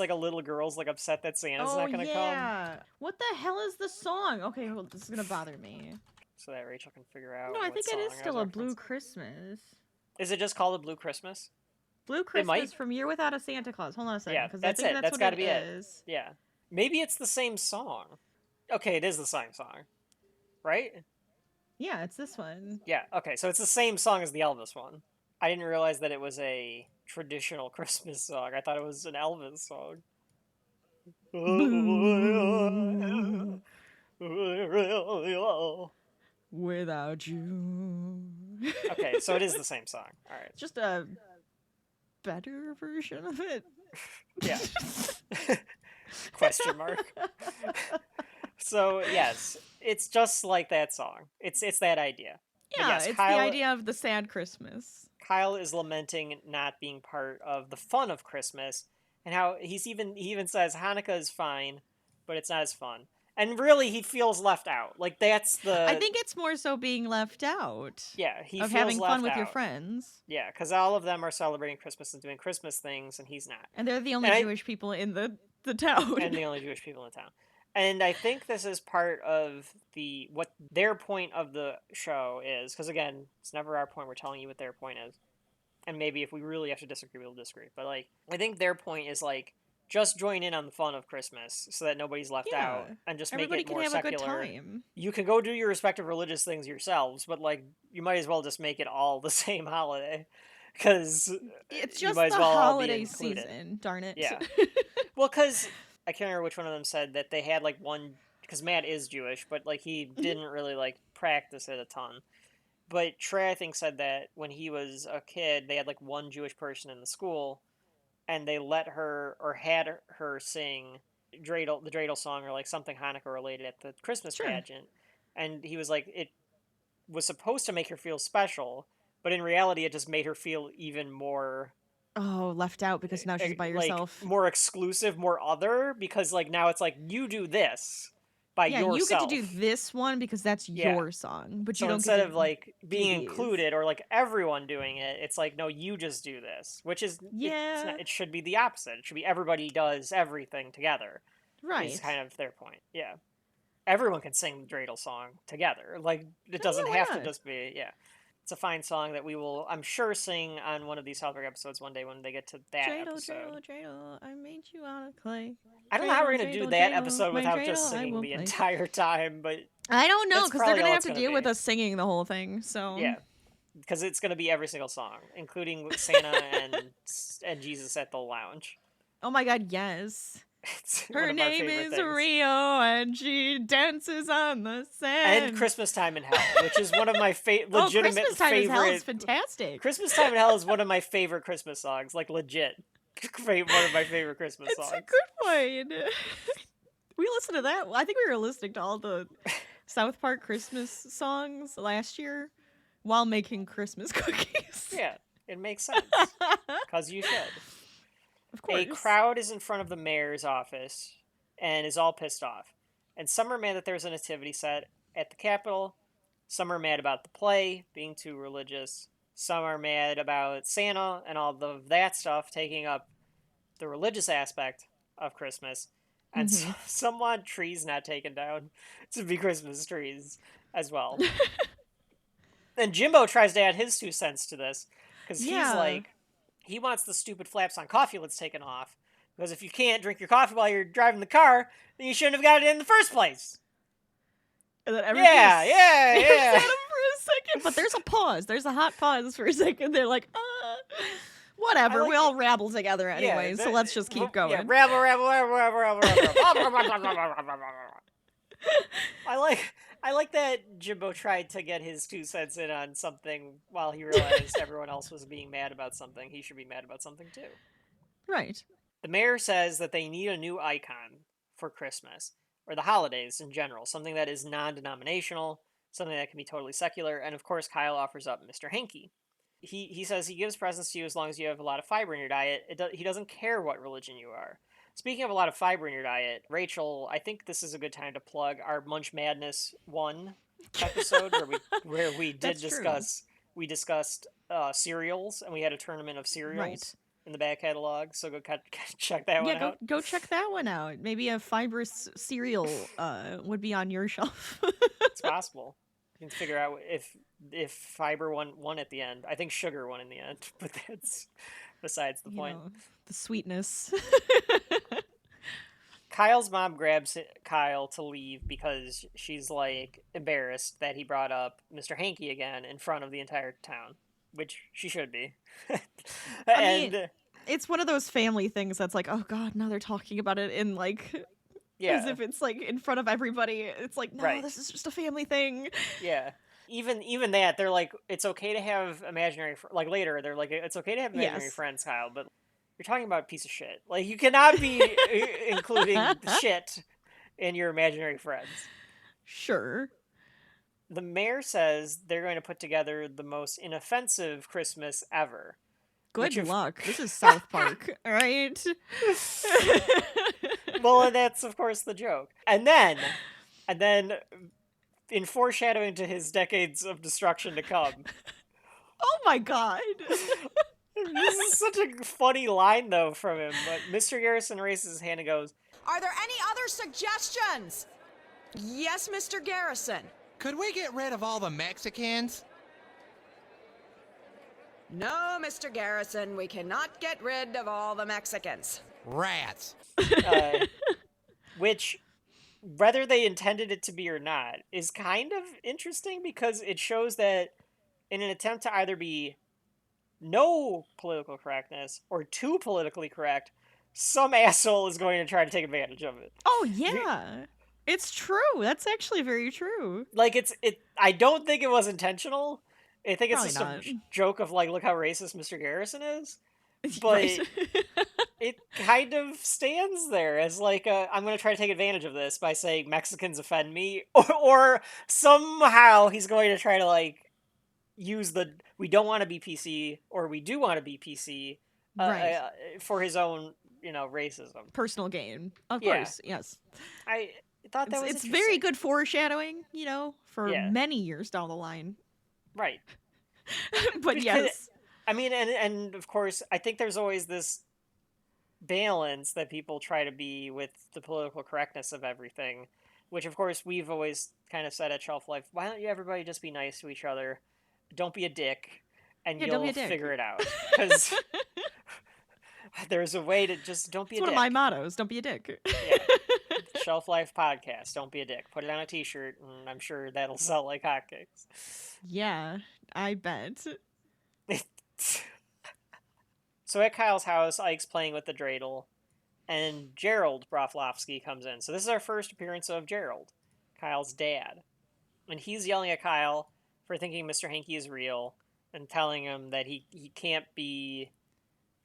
Speaker 5: a little girl's like upset that Santa's not gonna come.
Speaker 6: Yeah. What the hell is the song? Okay, hold, this is gonna bother me.
Speaker 5: So that Rachel can figure out.
Speaker 6: No, I
Speaker 5: what
Speaker 6: think it
Speaker 5: song
Speaker 6: is
Speaker 5: I
Speaker 6: still
Speaker 5: was
Speaker 6: a Blue
Speaker 5: referencing.
Speaker 6: Christmas.
Speaker 5: Is it just called a Blue Christmas?
Speaker 6: Blue
Speaker 5: might-
Speaker 6: Christmas from Year Without a Santa Claus. Hold on a second,
Speaker 5: Yeah,
Speaker 6: because
Speaker 5: that's
Speaker 6: I think
Speaker 5: it.
Speaker 6: that's
Speaker 5: That's
Speaker 6: what
Speaker 5: gotta
Speaker 6: it
Speaker 5: be it.
Speaker 6: is.
Speaker 5: Yeah. Maybe it's the same song. Okay, it is the same song. Right?
Speaker 6: Yeah, it's this one.
Speaker 5: Yeah, okay, so it's the same song as the Elvis one. I didn't realize that it was a traditional Christmas song. I thought it was an Elvis song.
Speaker 6: Without you.
Speaker 5: Okay, so it is the same song. All right.
Speaker 6: Just a better version of it.
Speaker 5: Yeah. Question mark. So, yes, it's just like that song. It's that idea. But
Speaker 6: Yeah,
Speaker 5: yes,
Speaker 6: it's
Speaker 5: Kyle,
Speaker 6: the idea of the sad Christmas.
Speaker 5: Kyle is lamenting not being part of the fun of Christmas, and how he even says Hanukkah is fine, but it's not as fun. And really, he feels left out. Like, that's the...
Speaker 6: I think it's more so being left out.
Speaker 5: Yeah, he
Speaker 6: of
Speaker 5: feels
Speaker 6: having
Speaker 5: left
Speaker 6: fun with your
Speaker 5: out.
Speaker 6: friends.
Speaker 5: Yeah, because all of them are celebrating Christmas and doing Christmas things, and he's not.
Speaker 6: And they're the only
Speaker 5: And I-
Speaker 6: Jewish people in the town.
Speaker 5: And the only Jewish people in town. And I think this is part of what their point of the show is, because again, it's never our point. We're telling you what their point is, and maybe if we really have to disagree, we'll disagree. But like, I think their point is like, just join in on the fun of Christmas so that nobody's left
Speaker 6: Yeah.
Speaker 5: out, and just
Speaker 6: Everybody
Speaker 5: make it
Speaker 6: can
Speaker 5: more
Speaker 6: have
Speaker 5: secular.
Speaker 6: a good time.
Speaker 5: You can go do your respective religious things yourselves, but like, you might as well just make it all the same holiday, because
Speaker 6: It's
Speaker 5: you
Speaker 6: just
Speaker 5: might as
Speaker 6: the
Speaker 5: well all be
Speaker 6: holiday
Speaker 5: included.
Speaker 6: season, darn it.
Speaker 5: Yeah. Well, because I can't remember which one of them said that they had like one, because Matt is Jewish, but like he didn't really like practice it a ton. But Trey, I think, said that when he was a kid, they had like one Jewish person in the school, and they let her or had her sing the dreidel song or like something Hanukkah related at the Christmas
Speaker 6: Sure.
Speaker 5: pageant, and he was like, it was supposed to make her feel special, but in reality, it just made her feel even more
Speaker 6: Oh, left out because now she's by yourself.
Speaker 5: like more exclusive, more other, because like now it's like you do this by
Speaker 6: Yeah,
Speaker 5: yourself.
Speaker 6: you get to do this one because that's
Speaker 5: Yeah.
Speaker 6: your song, but
Speaker 5: So
Speaker 6: you don't
Speaker 5: instead
Speaker 6: get to
Speaker 5: of like being
Speaker 6: these.
Speaker 5: included or like everyone doing it, it's like no, you just do this, which is
Speaker 6: Yeah.
Speaker 5: it should be the opposite. It should be everybody does everything together.
Speaker 6: right.
Speaker 5: Is kind of their point. Yeah, everyone can sing the dreidel song together. Like it doesn't
Speaker 6: why
Speaker 5: have to
Speaker 6: not?
Speaker 5: just be It's a fine song that we will, I'm sure, sing on one of these South Park episodes one day when they get to that
Speaker 6: Dreidel,
Speaker 5: episode.
Speaker 6: dreidel, dreidel, I made you out of clay.
Speaker 5: I don't know how we're
Speaker 6: Dreidel,
Speaker 5: going to do
Speaker 6: dreidel,
Speaker 5: that
Speaker 6: dreidel,
Speaker 5: episode
Speaker 6: my
Speaker 5: without just
Speaker 6: dreidel, I
Speaker 5: singing
Speaker 6: will
Speaker 5: the
Speaker 6: play.
Speaker 5: entire time, but
Speaker 6: I don't know
Speaker 5: That's
Speaker 6: because they're
Speaker 5: probably
Speaker 6: gonna
Speaker 5: all
Speaker 6: have
Speaker 5: it's
Speaker 6: to
Speaker 5: gonna
Speaker 6: deal with
Speaker 5: be.
Speaker 6: us singing the whole thing. So
Speaker 5: yeah. Because it's going to be every single song, including Santa and Jesus at the lounge.
Speaker 6: Oh my god, yes.
Speaker 5: It's one
Speaker 6: Her
Speaker 5: of our
Speaker 6: name
Speaker 5: favorite
Speaker 6: is
Speaker 5: things.
Speaker 6: Rio, and she dances on the sand.
Speaker 5: And Christmas Time in Hell, which is one of my legitimate
Speaker 6: Christmas Time
Speaker 5: favorite.
Speaker 6: in Hell is fantastic.
Speaker 5: Christmas Time in Hell is one of my favorite Christmas songs, like legit. One of my favorite Christmas
Speaker 6: It's
Speaker 5: songs.
Speaker 6: a good one. We listened to that. I think we were listening to all the South Park Christmas songs last year while making Christmas cookies.
Speaker 5: Yeah, it makes sense. Because you should.
Speaker 6: Of course.
Speaker 5: A crowd is in front of the mayor's office and is all pissed off. And some are mad that there's a nativity set at the Capitol. Some are mad about the play being too religious. Some are mad about Santa and all of that stuff taking up the religious aspect of Christmas. And some want trees not taken down to be Christmas trees as well. And Jimbo tries to add his 2 cents to this because he's like, he wants the stupid flaps on coffee lids taken off. Because if you can't drink your coffee while you're driving the car, then you shouldn't have got it in the first place.
Speaker 6: And then
Speaker 5: Yeah.
Speaker 6: at him for a second, but there's a pause. There's a hot pause for a second. They're like, whatever. We all rabble together anyway, so let's just keep going.
Speaker 5: Yeah, rabble. I like that Jimbo tried to get his 2 cents in on something while he realized everyone else was being mad about something. He should be mad about something too.
Speaker 6: Right.
Speaker 5: The mayor says that they need a new icon for Christmas, or the holidays in general, something that is non-denominational, something that can be totally secular, and of course Kyle offers up Mr. Hankey. He says he gives presents to you as long as you have a lot of fiber in your diet. He doesn't care what religion you are. Speaking of a lot of fiber in your diet, Rachel, I think this is a good time to plug our Munch Madness 1 episode where we discussed cereals, and we had a tournament of cereals in the back catalog. So go check that one out.
Speaker 6: Go check that one out. Maybe a fibrous cereal would be on your shelf.
Speaker 5: It's possible. You can figure out if fiber won at the end. I think sugar won in the end, but that's besides the point.
Speaker 6: The sweetness.
Speaker 5: Kyle's mom grabs Kyle to leave because she's like embarrassed that he brought up Mr. Hankey again in front of the entire town, which she should be.
Speaker 6: I mean, it's one of those family things that's like, oh god, now they're talking about it in like as if it's like in front of everybody. It's like, no, this is just a family thing.
Speaker 5: Yeah. Even that, they're like, it's okay to have imaginary like later they're like, it's okay to have imaginary friends, Kyle, but you're talking about a piece of shit. Like, you cannot be including shit in your imaginary friends.
Speaker 6: Sure.
Speaker 5: The mayor says they're going to put together the most inoffensive Christmas ever.
Speaker 6: Good luck. This is South Park, all right?
Speaker 5: Well, that's, of course, the joke. And then, in foreshadowing to his decades of destruction to come...
Speaker 6: Oh my god!
Speaker 5: This is such a funny line, though, from him. But Mr. Garrison raises his hand and goes,
Speaker 8: "Are there any other suggestions?" "Yes, Mr. Garrison."
Speaker 7: Could we get rid of all the Mexicans?
Speaker 8: "No, Mr. Garrison, we cannot get rid of all the Mexicans."
Speaker 7: Rats.
Speaker 5: Which, whether they intended it to be or not, is kind of interesting because it shows that in an attempt to either be no political correctness or too politically correct, some asshole is going to try to take advantage of it.
Speaker 6: Oh yeah, it's true. That's actually very true.
Speaker 5: Like I don't think it was intentional. I think it's
Speaker 6: Probably
Speaker 5: just
Speaker 6: not.
Speaker 5: a joke of like, look how racist Mr. Garrison is. But it kind of stands there as like I'm going to try to take advantage of this by saying Mexicans offend me, or somehow he's going to try to like use the we don't want to be PC or we do want to be PC for his own racism,
Speaker 6: personal gain. Of course, yes.
Speaker 5: I thought that was
Speaker 6: it's very good foreshadowing, for many years down the line.
Speaker 5: Right.
Speaker 6: But
Speaker 5: Because,
Speaker 6: yes.
Speaker 5: I mean, and of course, I think there's always this balance that people try to be with the political correctness of everything, which of course we've always kind of said at Shelf Life, why don't you everybody just be nice to each other? Don't be a dick, and you'll figure it out. Because there's a way to just don't be a dick.
Speaker 6: It's one of my mottos, don't be a dick.
Speaker 5: Yeah. Shelf Life Podcast, don't be a dick. Put it on a t-shirt, and I'm sure that'll sell like hotcakes.
Speaker 6: Yeah, I bet.
Speaker 5: So at Kyle's house, Ike's playing with the dreidel, and Gerald Broflovsky comes in. So this is our first appearance of Gerald, Kyle's dad. And he's yelling at Kyle for thinking Mr. Hankey is real and telling him that he can't be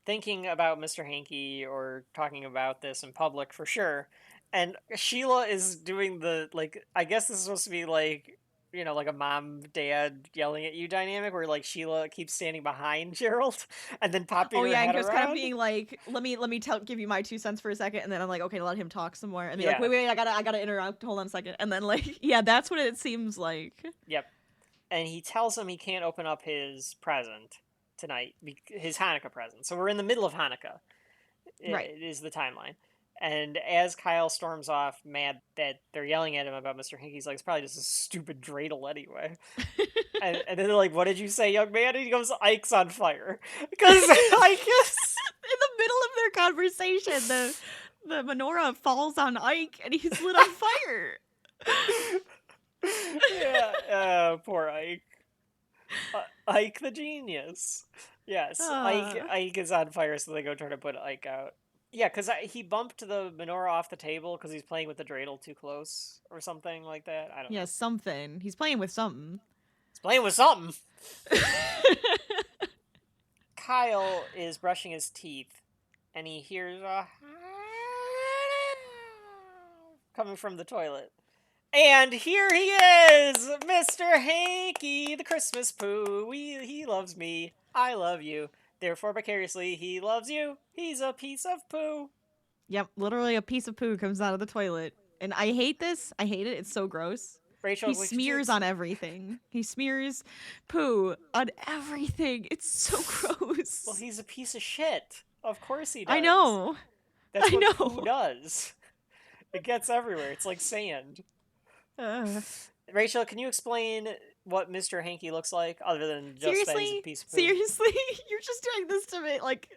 Speaker 5: thinking about Mr. Hankey or talking about this in public for sure. And Sheila is doing the, like, I guess this is supposed to be like, you know, like a mom dad yelling at you dynamic where like Sheila keeps standing behind Gerald and then popping her
Speaker 6: and
Speaker 5: head
Speaker 6: just
Speaker 5: around.
Speaker 6: kind of being like, let me give you my 2 cents for a second, and then I'm like, okay, let him talk some more, and be like,
Speaker 5: Yeah.
Speaker 6: wait, I gotta interrupt, hold on a second, and then like, yeah, that's what it seems like.
Speaker 5: Yep. And he tells him he can't open up his present tonight, his Hanukkah present. So we're in the middle of Hanukkah.
Speaker 6: Right.
Speaker 5: It is the timeline. And as Kyle storms off, mad that they're yelling at him about Mr. Hankey, he's like, it's probably just a stupid dreidel anyway. and then they're like, what did you say, young man? And he goes, Ike's on fire. Because Ike is...
Speaker 6: In the middle of their conversation, the menorah falls on Ike, and he's lit on fire.
Speaker 5: Yeah, poor Ike. Ike the genius. Yes, Ike is on fire, so they go try to put Ike out. Yeah, because he bumped the menorah off the table because he's playing with the dreidel too close or something like that. I don't know.
Speaker 6: Yeah, something. He's playing with something.
Speaker 5: He's playing with something. Kyle is brushing his teeth, and he hears a coming from the toilet. And here he is, Mr. Hankey the Christmas Poo. He loves me. I love you. Therefore, vicariously, he loves you. He's a piece of poo.
Speaker 6: Yep, literally a piece of poo comes out of the toilet. And I hate this. I hate it. It's so gross.
Speaker 5: Rachel,
Speaker 6: he smears on everything. He smears poo on everything. It's so gross.
Speaker 5: Well, he's a piece of shit. Of course he does.
Speaker 6: I know.
Speaker 5: That's what poo does. It gets everywhere. It's like sand. Rachel, can you explain what Mr. Hankey looks like other than just that he's a piece of poo?
Speaker 6: Seriously? You're just doing this to me. Like,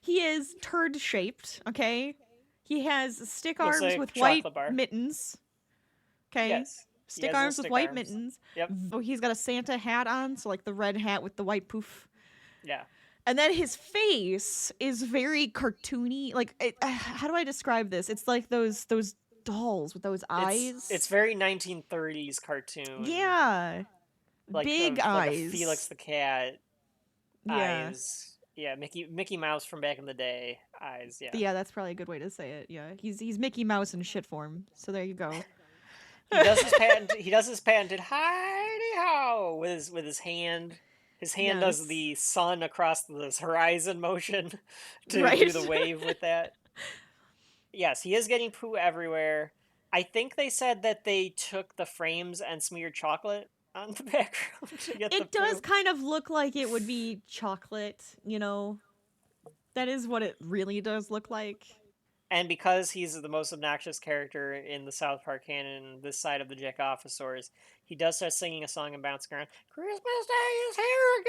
Speaker 6: he is turd-shaped, okay? He has stick arms
Speaker 5: like
Speaker 6: with white
Speaker 5: bar.
Speaker 6: mittens. Okay?
Speaker 5: Yes.
Speaker 6: Stick arms with white mittens.
Speaker 5: Yep.
Speaker 6: Oh, he's got a Santa hat on, so like the red hat with the white poof.
Speaker 5: Yeah.
Speaker 6: And then his face is very cartoony. Like, how do I describe this? It's like those dolls with those eyes.
Speaker 5: It's very 1930s cartoon.
Speaker 6: Yeah.
Speaker 5: Like
Speaker 6: big eyes.
Speaker 5: Like a Felix the Cat
Speaker 6: yeah.
Speaker 5: eyes. Yeah, Mickey Mouse from back in the day eyes. Yeah.
Speaker 6: Yeah, that's probably a good way to say it. Yeah, he's Mickey Mouse in shit form. So there you go.
Speaker 5: He does his patented hidey-ho with his hand. His hand does the sun across this horizon motion to do the wave with that. Yes, he is getting poo everywhere. I think they said that they took the frames and smeared chocolate on the background to get the poo.
Speaker 6: It does kind of look like it would be chocolate, you know? That is what it really does look like.
Speaker 5: And because he's the most obnoxious character in the South Park canon, this side of the Jack Officeors, he does start singing a song and bouncing around. Christmas Day is here again.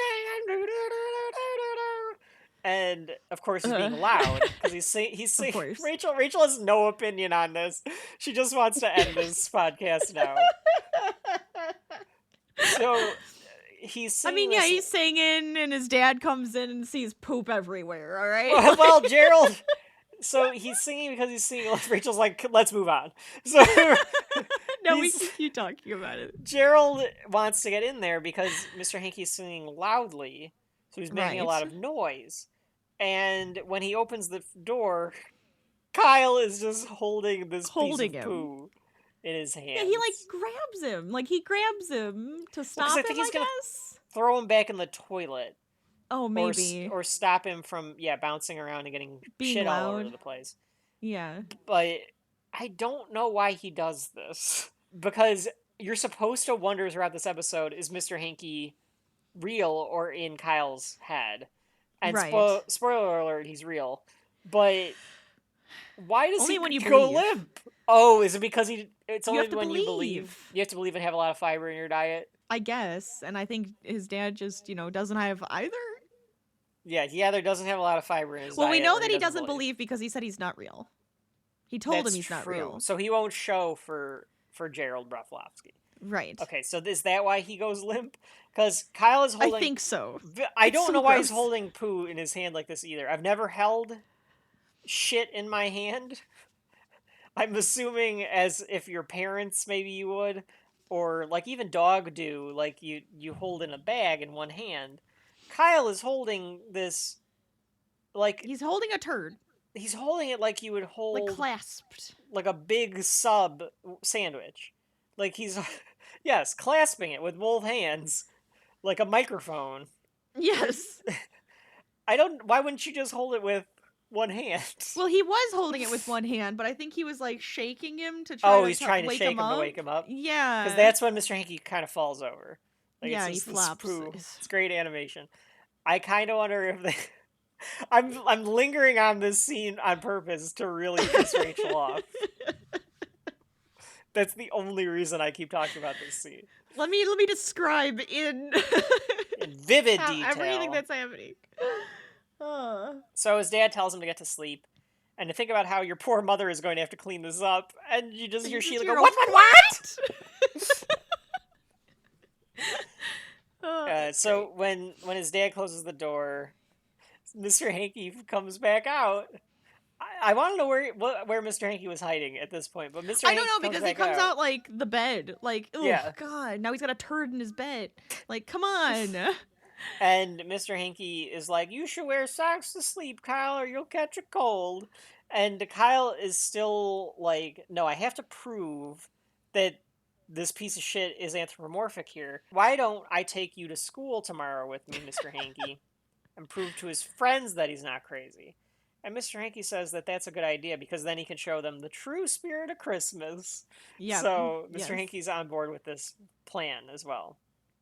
Speaker 5: And of course he's being loud because he's singing. Rachel has no opinion on this. She just wants to end this podcast now. So he's singing.
Speaker 6: He's singing, and his dad comes in and sees poop everywhere. All right.
Speaker 5: Well, Gerald. So he's singing because he's singing. Rachel's like, let's move on. So
Speaker 6: no, we can keep talking about it.
Speaker 5: Gerald wants to get in there because Mr. Hankey's singing loudly, so he's making a lot of noise. And when he opens the door, Kyle is just holding this piece of poo in his hand.
Speaker 6: Yeah, he grabs him. Like he grabs him to stop him.
Speaker 5: He's gonna throw him back in the toilet.
Speaker 6: Oh, maybe.
Speaker 5: Or stop him from, bouncing around and getting shit all over the place.
Speaker 6: Yeah.
Speaker 5: But I don't know why he does this. Because you're supposed to wonder throughout this episode, is Mr. Hankey real or in Kyle's head? And spoiler alert, he's real. But why does he go limp? Oh, is it because it's only when you believe? You have to believe and have a lot of fiber in your diet?
Speaker 6: I guess. And I think his dad just, doesn't have either.
Speaker 5: Yeah, he either doesn't have a lot of fiber in his diet.
Speaker 6: Well, we know that he doesn't believe because he said he's not real. He told him he's not real.
Speaker 5: So he won't show for Gerald Broflovsky.
Speaker 6: Right.
Speaker 5: Okay, so is that why he goes limp? Because Kyle is holding...
Speaker 6: I think so.
Speaker 5: I don't know why he's holding poo in his hand like this either. I've never held shit in my hand. I'm assuming as if your parents maybe you would, or like even dog do, like you hold in a bag in one hand. Kyle is holding this like
Speaker 6: He's holding a turd,
Speaker 5: he's holding it like you would
Speaker 6: like
Speaker 5: hold
Speaker 6: clasped.
Speaker 5: like a big sub sandwich. Like he's yes, clasping it with both hands like a microphone.
Speaker 6: Yes.
Speaker 5: Why wouldn't you just hold it with one hand?
Speaker 6: Well, he was holding it with one hand, but I think he was like shaking him to try
Speaker 5: He's trying to
Speaker 6: wake
Speaker 5: shake
Speaker 6: him
Speaker 5: him
Speaker 6: up.
Speaker 5: to wake him up.
Speaker 6: Yeah.
Speaker 5: Because that's when Mr. Hankey kind of falls over. Like,
Speaker 6: Yeah,
Speaker 5: it's
Speaker 6: he
Speaker 5: just this
Speaker 6: flops.
Speaker 5: poo. It's great animation. I kind of wonder if they. I'm lingering on this scene on purpose to really piss Rachel off. That's the only reason I keep talking about this scene.
Speaker 6: Let me describe in
Speaker 5: In vivid detail.
Speaker 6: everything that's happening.
Speaker 5: So his dad tells him to get to sleep, and to think about how your poor mother is going to have to clean this up, and you just hear Sheila go, what? So when his dad closes the door, Mr. Hankey comes back out. I want to know where Mr. Hankey was hiding at this point, but Mr.
Speaker 6: I
Speaker 5: Hankey
Speaker 6: don't know, because he comes out like the bed, like, oh
Speaker 5: Yeah.
Speaker 6: god, now he's got a turd in his bed. Like, come on.
Speaker 5: And Mr. Hankey is like, you should wear socks to sleep, Kyle, or you'll catch a cold. And Kyle is still like, no, I have to prove that this piece of shit is anthropomorphic here. Why don't I take you to school tomorrow with me, Mr. Hankey, and prove to his friends that he's not crazy? And Mr. Hankey says that that's a good idea because then he can show them the true spirit of Christmas.
Speaker 6: Yeah.
Speaker 5: So Mr.
Speaker 6: Yes.
Speaker 5: Hankey's on board with this plan as well.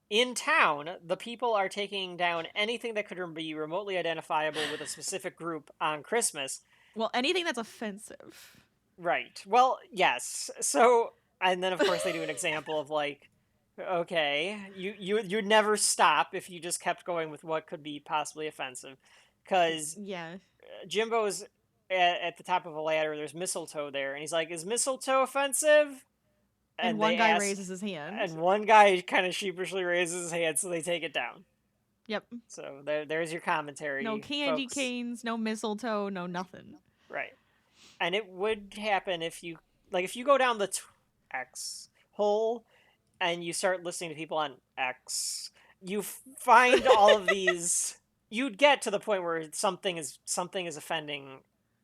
Speaker 5: In town, the people are taking down anything that could be remotely identifiable with a specific group on Christmas.
Speaker 6: Well, anything that's offensive.
Speaker 5: Right. Well, yes. So, and then of course they do an example of like, okay, you'd never stop if you just kept going with what could be possibly offensive. Because
Speaker 6: Yeah.
Speaker 5: Jimbo's at the top of a ladder, there's mistletoe there, and he's like, is mistletoe offensive?
Speaker 6: And one guy raises his hand.
Speaker 5: And one guy kind of sheepishly raises his hand, so they take it down.
Speaker 6: Yep.
Speaker 5: So there's your commentary.
Speaker 6: No candy
Speaker 5: folks.
Speaker 6: canes, no mistletoe, no nothing.
Speaker 5: Right. And it would happen if you go down the X hole and you start listening to people on X, you find all of these. You'd get to the point where something is offending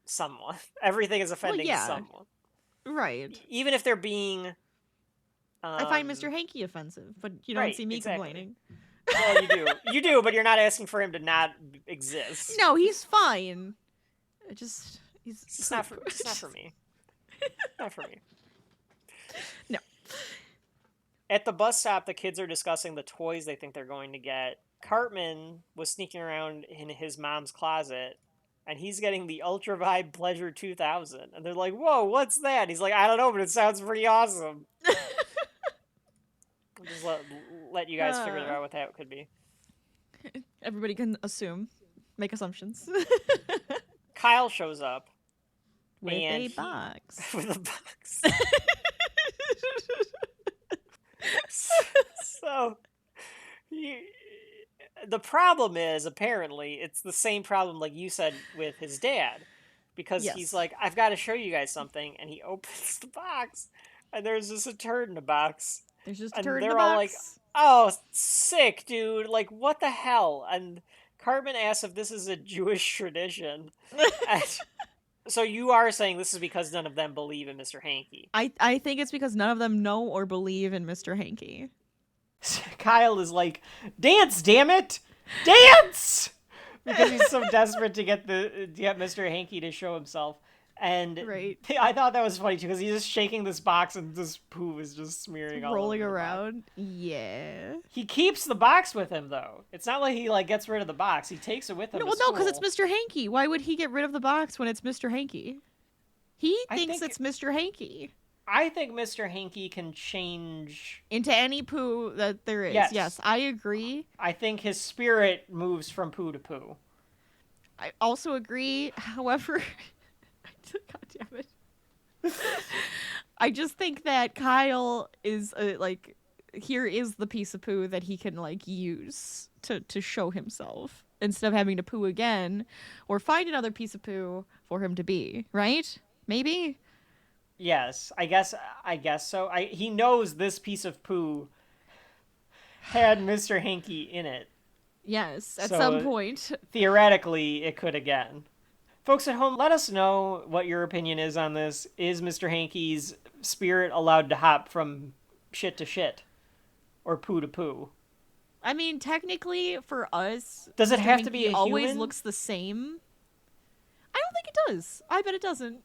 Speaker 5: someone. Everything is offending someone.
Speaker 6: Right.
Speaker 5: Even if they're being.
Speaker 6: I find Mr. Hankey offensive, but you don't see me complaining.
Speaker 5: Well, you do, but you're not asking for him to not exist.
Speaker 6: No, he's fine. He's
Speaker 5: not for me. Not for me.
Speaker 6: No.
Speaker 5: At the bus stop, the kids are discussing the toys they think they're going to get. Cartman was sneaking around in his mom's closet, and he's getting the Ultra Vibe Pleasure 2000. And they're like, whoa, what's that? He's like, I don't know, but it sounds pretty awesome. Just let you guys figure out what that could be.
Speaker 6: Everybody can make assumptions.
Speaker 5: Kyle shows up.
Speaker 6: With a box.
Speaker 5: With a box. So, the problem is, apparently, it's the same problem like you said with his dad. Because he's like, I've got to show you guys something. And he opens the box. And there's just a turd in the box.
Speaker 6: There's just a
Speaker 5: and
Speaker 6: turd in
Speaker 5: they're
Speaker 6: the
Speaker 5: all
Speaker 6: box.
Speaker 5: like, oh, sick, dude. Like, what the hell? And Cartman asks if this is a Jewish tradition. And so you are saying this is because none of them believe in Mr. Hankey.
Speaker 6: I think it's because none of them know or believe in Mr. Hankey.
Speaker 5: Kyle is like, dance, damn it! Dance! Because he's so desperate to get Mr. Hankey to show himself. And I thought that was funny too, because he's just shaking this box and this poo is just smearing all
Speaker 6: rolling
Speaker 5: over
Speaker 6: around. Yeah.
Speaker 5: He keeps the box with him though. It's not like he gets rid of the box. He takes it with him.
Speaker 6: No, because it's Mr. Hankey. Why would he get rid of the box when it's Mr. Hankey? He thinks it's Mr. Hankey.
Speaker 5: I think Mr. Hankey can change
Speaker 6: into any poo that there is. Yes, I agree.
Speaker 5: I think his spirit moves from poo to poo.
Speaker 6: I also agree. However, God damn it. I just think that Kyle is here is the piece of poo that he can use to show himself. instead of having to poo again or find another piece of poo for him to be, right? Maybe?
Speaker 5: Yes, I guess so. He knows this piece of poo had Mr. Hankey in it.
Speaker 6: Yes, at
Speaker 5: So,
Speaker 6: some point.
Speaker 5: Theoretically, it could again. Folks at home, let us know what your opinion is on this. Is Mr. Hankey's spirit allowed to hop from shit to shit? Or poo to poo?
Speaker 6: I mean, technically, for us,
Speaker 5: Does it
Speaker 6: Mr.
Speaker 5: have to be
Speaker 6: Hankey
Speaker 5: a
Speaker 6: always
Speaker 5: human?
Speaker 6: looks the same. I don't think it does. I bet it doesn't.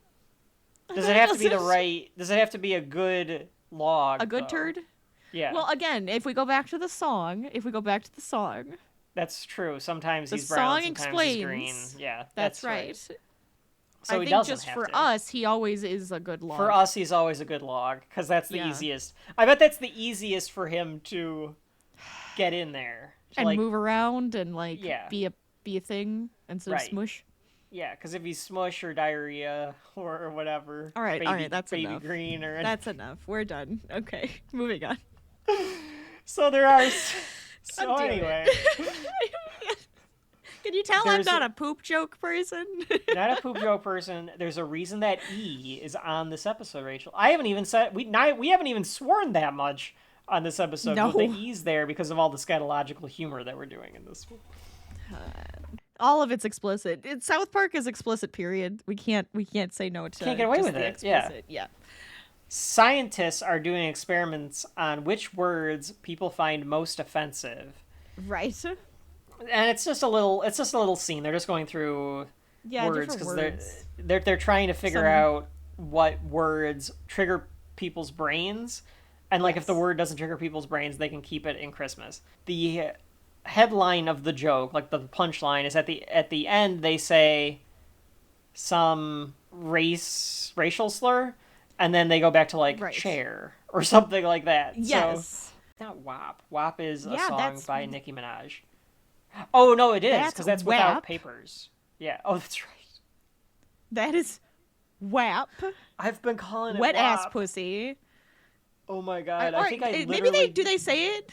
Speaker 5: Does it have to be the right... Does it have to be a good log,
Speaker 6: A good
Speaker 5: though?
Speaker 6: turd?
Speaker 5: Yeah.
Speaker 6: Well, again, if we go back to the song,
Speaker 5: That's true. Sometimes
Speaker 6: the
Speaker 5: he's brown,
Speaker 6: song
Speaker 5: sometimes he's green.
Speaker 6: explains.
Speaker 5: Yeah,
Speaker 6: That's right.
Speaker 5: So
Speaker 6: I
Speaker 5: he
Speaker 6: think
Speaker 5: doesn't
Speaker 6: just
Speaker 5: have
Speaker 6: for
Speaker 5: to.
Speaker 6: us, he always is a good log.
Speaker 5: For us, he's always a good log, because that's the
Speaker 6: Yeah.
Speaker 5: easiest. I bet that's the easiest for him to get in there. To,
Speaker 6: and
Speaker 5: like,
Speaker 6: move around and like
Speaker 5: Yeah.
Speaker 6: be a thing instead
Speaker 5: Right.
Speaker 6: of smush.
Speaker 5: Yeah, because if he's smush or diarrhea or whatever.
Speaker 6: All right, that's
Speaker 5: baby
Speaker 6: enough.
Speaker 5: green or
Speaker 6: That's enough. We're done. Okay, moving on.
Speaker 5: So there are... So
Speaker 6: God damn it.
Speaker 5: anyway,
Speaker 6: Can you tell
Speaker 5: There's
Speaker 6: I'm not a poop joke person?
Speaker 5: not a poop joke person. There's a reason that E is on this episode, Rachel. I haven't even said... We haven't even sworn that much on this episode.
Speaker 6: No.
Speaker 5: But the E's there because of all the scatological humor that we're doing in this one.
Speaker 6: All of it's explicit. South Park is explicit. Period. We can't say no to.
Speaker 5: Can't get away
Speaker 6: just
Speaker 5: with
Speaker 6: the
Speaker 5: it, yeah.
Speaker 6: explicit. Yeah.
Speaker 5: Scientists are doing experiments on which words people find most offensive.
Speaker 6: Right.
Speaker 5: And it's just a little scene. They're just going through words
Speaker 6: different words.
Speaker 5: they're trying to figure out what words trigger people's brains, and like if the word doesn't trigger people's brains, they can keep it in Christmas. The headline of the joke, like the punchline, is at the end they say some racial slur, and then they go back to like
Speaker 6: Right.
Speaker 5: chair or something like that.
Speaker 6: Yes.
Speaker 5: So, not WAP. WAP is a
Speaker 6: Yeah,
Speaker 5: song
Speaker 6: that's-
Speaker 5: by Nicki Minaj. Oh no, it is
Speaker 6: That's
Speaker 5: because that's without
Speaker 6: WAP.
Speaker 5: papers. Yeah. Oh, that's right.
Speaker 6: That is WAP.
Speaker 5: I've been calling it
Speaker 6: Wet ass
Speaker 5: WAP.
Speaker 6: pussy.
Speaker 5: Oh my god!
Speaker 6: Or-
Speaker 5: I think I
Speaker 6: maybe
Speaker 5: literally...
Speaker 6: do they say it?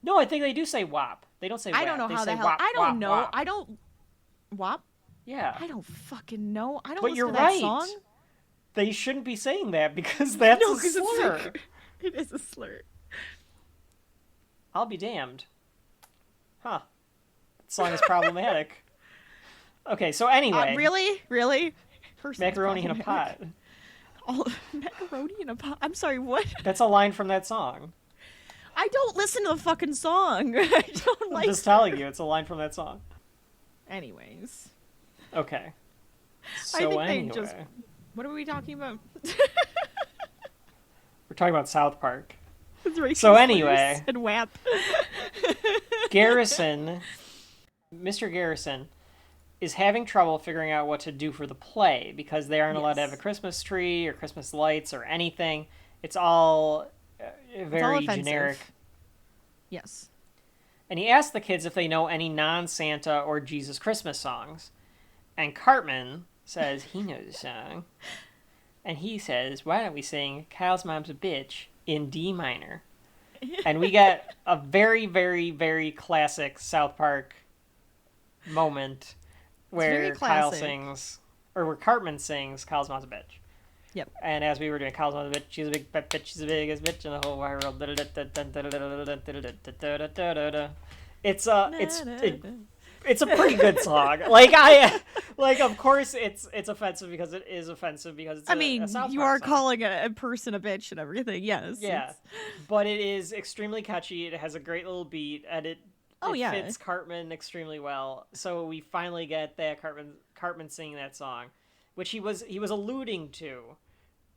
Speaker 5: No, I think they do say WAP. They don't say WAP.
Speaker 6: I don't know
Speaker 5: They
Speaker 6: how
Speaker 5: say
Speaker 6: the hell.
Speaker 5: WAP,
Speaker 6: I don't
Speaker 5: WAP,
Speaker 6: know.
Speaker 5: WAP.
Speaker 6: I don't. WAP.
Speaker 5: Yeah.
Speaker 6: I don't fucking know. I don't
Speaker 5: But
Speaker 6: listen
Speaker 5: you're
Speaker 6: to that
Speaker 5: right.
Speaker 6: song.
Speaker 5: They shouldn't be saying that because that's
Speaker 6: No,
Speaker 5: a
Speaker 6: 'cause it's
Speaker 5: slur.
Speaker 6: like- it is a slur.
Speaker 5: I'll be damned. Huh. That song is problematic. Okay, so anyway.
Speaker 6: Really? Person's
Speaker 5: Macaroni in a pot.
Speaker 6: problematic. Macaroni in a pot. I'm sorry. What?
Speaker 5: That's a line from that song.
Speaker 6: I don't listen to the fucking song. I don't
Speaker 5: I'm
Speaker 6: like.
Speaker 5: just telling you, it's a line from that song.
Speaker 6: Anyways,
Speaker 5: Okay. So
Speaker 6: I think
Speaker 5: anyway,
Speaker 6: they just. What are we talking about?
Speaker 5: we're talking about South Park.
Speaker 6: It's racial
Speaker 5: So
Speaker 6: slurs
Speaker 5: anyway.
Speaker 6: and WAP.
Speaker 5: Garrison, Mr. Garrison, is having trouble figuring out what to do for the play because they aren't allowed to have a
Speaker 6: Yes.
Speaker 5: Christmas tree or Christmas lights or anything. It's all very
Speaker 6: offensive.
Speaker 5: generic.
Speaker 6: Yes.
Speaker 5: And he asked the kids if they know any non-Santa or Jesus Christmas songs. And Cartman says he knows a song. And he says, why don't we sing Kyle's Mom's a Bitch in D minor? And we get a very, very, very classic South Park moment
Speaker 6: very
Speaker 5: where Kyle
Speaker 6: classic.
Speaker 5: sings, or where Cartman sings Kyle's Mom's a Bitch.
Speaker 6: Yep.
Speaker 5: And as we were doing Kyle's Mom's a Bitch, she's a big fat bitch, she's the biggest bitch in the whole wide world. It's a pretty good song. Like of course it's offensive because it is offensive because it's
Speaker 6: I mean,
Speaker 5: a South
Speaker 6: you
Speaker 5: Park
Speaker 6: are
Speaker 5: song.
Speaker 6: calling a person a bitch and everything. Yes.
Speaker 5: Yeah,
Speaker 6: it's-
Speaker 5: but it is extremely catchy. It has a great little beat, and it
Speaker 6: yeah.
Speaker 5: fits Cartman extremely well. So we finally get that Cartman singing that song, which he was alluding to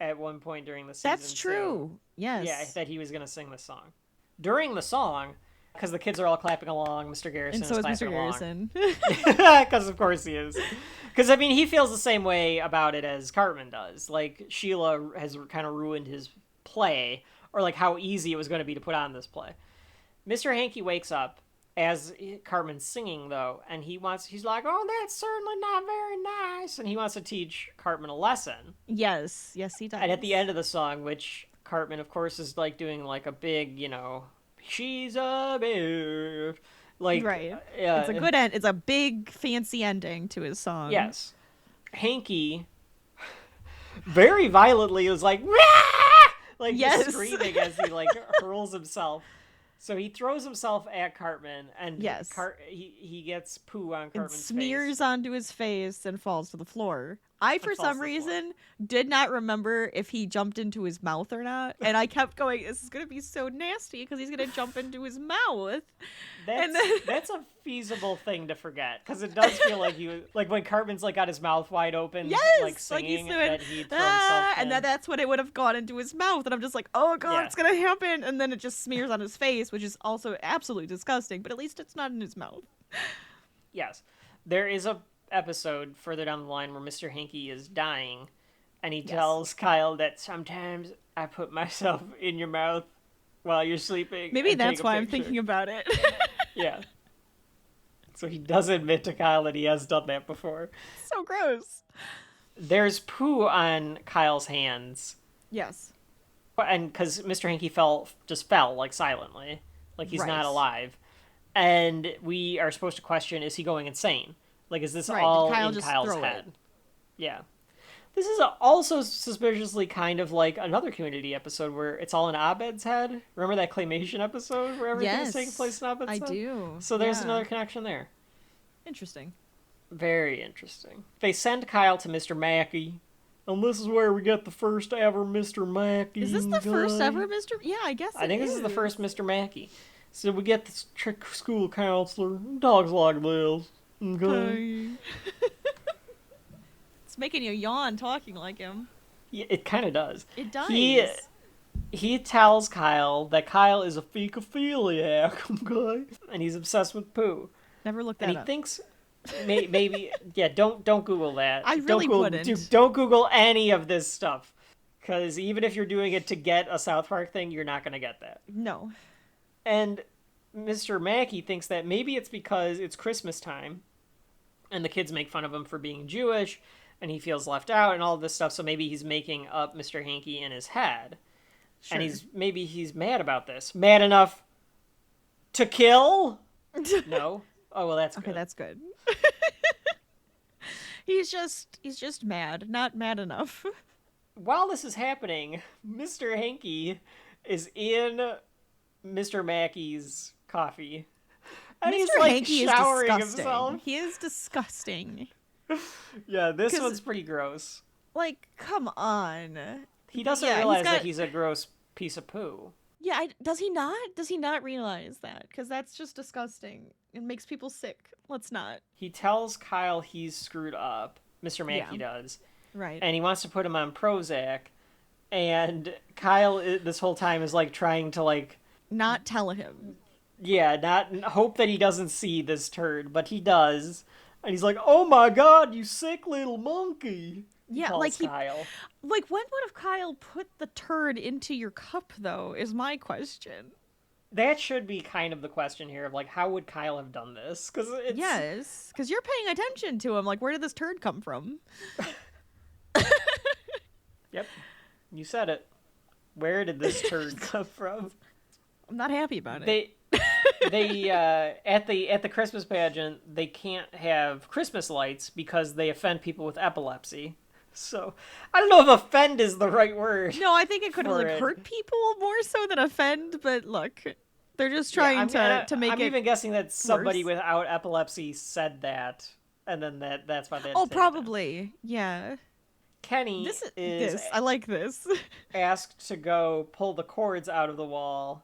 Speaker 5: at one point during the season.
Speaker 6: That's true. Yes.
Speaker 5: Yeah, that he was going to sing this song. During the song, because the kids are all clapping along, Mr. Garrison
Speaker 6: And so is
Speaker 5: clapping
Speaker 6: Mr.
Speaker 5: along.
Speaker 6: Garrison.
Speaker 5: Because of course he is. Because, I mean, he feels the same way about it as Cartman does. Like, Sheila has kind of ruined his play, or like how easy it was going to be to put on this play. Mr. Hankey wakes up as Cartman's singing, though, and he's like, oh, that's certainly not very nice. And he wants to teach Cartman a lesson.
Speaker 6: Yes, he does.
Speaker 5: And at the end of the song, which Cartman, of course, is like doing like a big, she's a bitch. Like,
Speaker 6: Right. It's a good end. It's a big fancy ending to his song.
Speaker 5: Yes. Hankey very violently was like, "Rah!" Like
Speaker 6: Yes.
Speaker 5: just screaming as he like hurls himself. So he throws himself at Cartman, and
Speaker 6: Yes.
Speaker 5: he gets poo on
Speaker 6: It
Speaker 5: Cartman's
Speaker 6: smears
Speaker 5: face.
Speaker 6: onto his face and falls to the floor. I, for
Speaker 5: falls
Speaker 6: some
Speaker 5: to the floor.
Speaker 6: reason, did not remember if he jumped into his mouth or not. And I kept going, this is going to be so nasty because he's going to jump into his mouth.
Speaker 5: That's a feasible thing to forget, because it does feel like like when Cartman's like got his mouth wide open,
Speaker 6: Yes!
Speaker 5: like singing,
Speaker 6: he's doing,
Speaker 5: that he'd throw himself in.
Speaker 6: and that's when it would have gone into his mouth. And I'm just like, oh god,
Speaker 5: Yeah.
Speaker 6: it's going to happen. And then it just smears on his face, which is also absolutely disgusting. But at least it's not in his mouth.
Speaker 5: Yes. There is a episode further down the line where Mr. Hankey is dying, and he tells Kyle that sometimes I put myself in your mouth while you're sleeping.
Speaker 6: Maybe
Speaker 5: and
Speaker 6: that's
Speaker 5: take a
Speaker 6: why I'm
Speaker 5: picture."
Speaker 6: thinking about it.
Speaker 5: Yeah. So he does admit to Kyle that he has done that before.
Speaker 6: So gross.
Speaker 5: There's poo on Kyle's hands,
Speaker 6: Yes.
Speaker 5: and because Mr. Hankey fell like silently, like he's
Speaker 6: Right.
Speaker 5: not alive, and we are supposed to question: is he going insane? Like, is this
Speaker 6: Right, did
Speaker 5: all
Speaker 6: Kyle
Speaker 5: in
Speaker 6: just
Speaker 5: Kyle's
Speaker 6: throw it?
Speaker 5: head? Yeah. This is also suspiciously kind of like another Community episode where it's all in Abed's head. Remember that claymation episode where everything is taking place in Abed's
Speaker 6: I
Speaker 5: head?
Speaker 6: do.
Speaker 5: So there's
Speaker 6: Yeah.
Speaker 5: another connection there.
Speaker 6: Interesting.
Speaker 5: Very interesting. They send Kyle to Mr. Mackey, and this is where we get the first ever Mr. Mackey.
Speaker 6: Is this the first
Speaker 5: guy.
Speaker 6: ever Mr. Yeah, I guess
Speaker 5: I think
Speaker 6: it
Speaker 5: this is the
Speaker 6: is.
Speaker 5: first Mr. Mackey. So we get this trick school counselor. Dogs like this. Okay.
Speaker 6: It's making you yawn talking like him.
Speaker 5: Yeah, it kind of does.
Speaker 6: It does.
Speaker 5: He tells Kyle that Kyle is a fecophiliac, okay? And he's obsessed with poo.
Speaker 6: Never looked
Speaker 5: And
Speaker 6: that
Speaker 5: he
Speaker 6: up.
Speaker 5: thinks maybe yeah, don't Google that.
Speaker 6: I really wouldn't.
Speaker 5: Dude, don't Google any of this stuff. Because even if you're doing it to get a South Park thing, you're not going to get that.
Speaker 6: No.
Speaker 5: And Mr. Mackey thinks that maybe it's because it's Christmas time and the kids make fun of him for being Jewish and he feels left out and all this stuff, so maybe he's making up Mr. Hankey in his head.
Speaker 6: Sure.
Speaker 5: And maybe he's mad about this. Mad enough to kill? No. Oh, well, that's
Speaker 6: Okay,
Speaker 5: good.
Speaker 6: that's good. he's just mad, not mad enough.
Speaker 5: While this is happening, Mr. Hankey is in Mr. Mackey's coffee. And he's
Speaker 6: Mr.
Speaker 5: like
Speaker 6: Hankey is
Speaker 5: showering
Speaker 6: disgusting.
Speaker 5: himself.
Speaker 6: He is disgusting.
Speaker 5: Yeah, this
Speaker 6: 'Cause-
Speaker 5: one's pretty gross.
Speaker 6: Like, come on.
Speaker 5: He doesn't
Speaker 6: Yeah,
Speaker 5: realize
Speaker 6: he's got-
Speaker 5: that he's a gross piece of poo.
Speaker 6: Yeah, does he not? Does he not realize that? Because that's just disgusting. It makes people sick. Let's not.
Speaker 5: He tells Kyle he's screwed up. Mr. Mackey does.
Speaker 6: Right.
Speaker 5: And he wants to put him on Prozac. And Kyle, this whole time, is like trying to like,
Speaker 6: Not tell him.
Speaker 5: yeah, not hope that he doesn't see this turd, but he does. And he's like, "Oh my God, you sick little monkey!"
Speaker 6: Yeah,
Speaker 5: calls
Speaker 6: like
Speaker 5: Kyle.
Speaker 6: Like, when would have Kyle put the turd into your cup, though, is my question.
Speaker 5: That should be kind of the question here of like, how would Kyle have done this? Because it's
Speaker 6: Yes, because you're paying attention to him. Like, where did this turd come from?
Speaker 5: Yep, you said it. Where did this turd come from?
Speaker 6: I'm not happy about it.
Speaker 5: They at the Christmas pageant, they can't have Christmas lights because they offend people with epilepsy. So I don't know if offend is the right word.
Speaker 6: No, I think it could have
Speaker 5: for
Speaker 6: like,
Speaker 5: it.
Speaker 6: hurt people more so than offend, but look, they're just trying to make
Speaker 5: I'm
Speaker 6: it...
Speaker 5: even guessing that somebody
Speaker 6: worse.
Speaker 5: without epilepsy said that, and then that's why they had
Speaker 6: Oh,
Speaker 5: to take it down.
Speaker 6: probably. Yeah.
Speaker 5: Kenny
Speaker 6: This
Speaker 5: is
Speaker 6: I like this.
Speaker 5: asked to go pull the cords out of the wall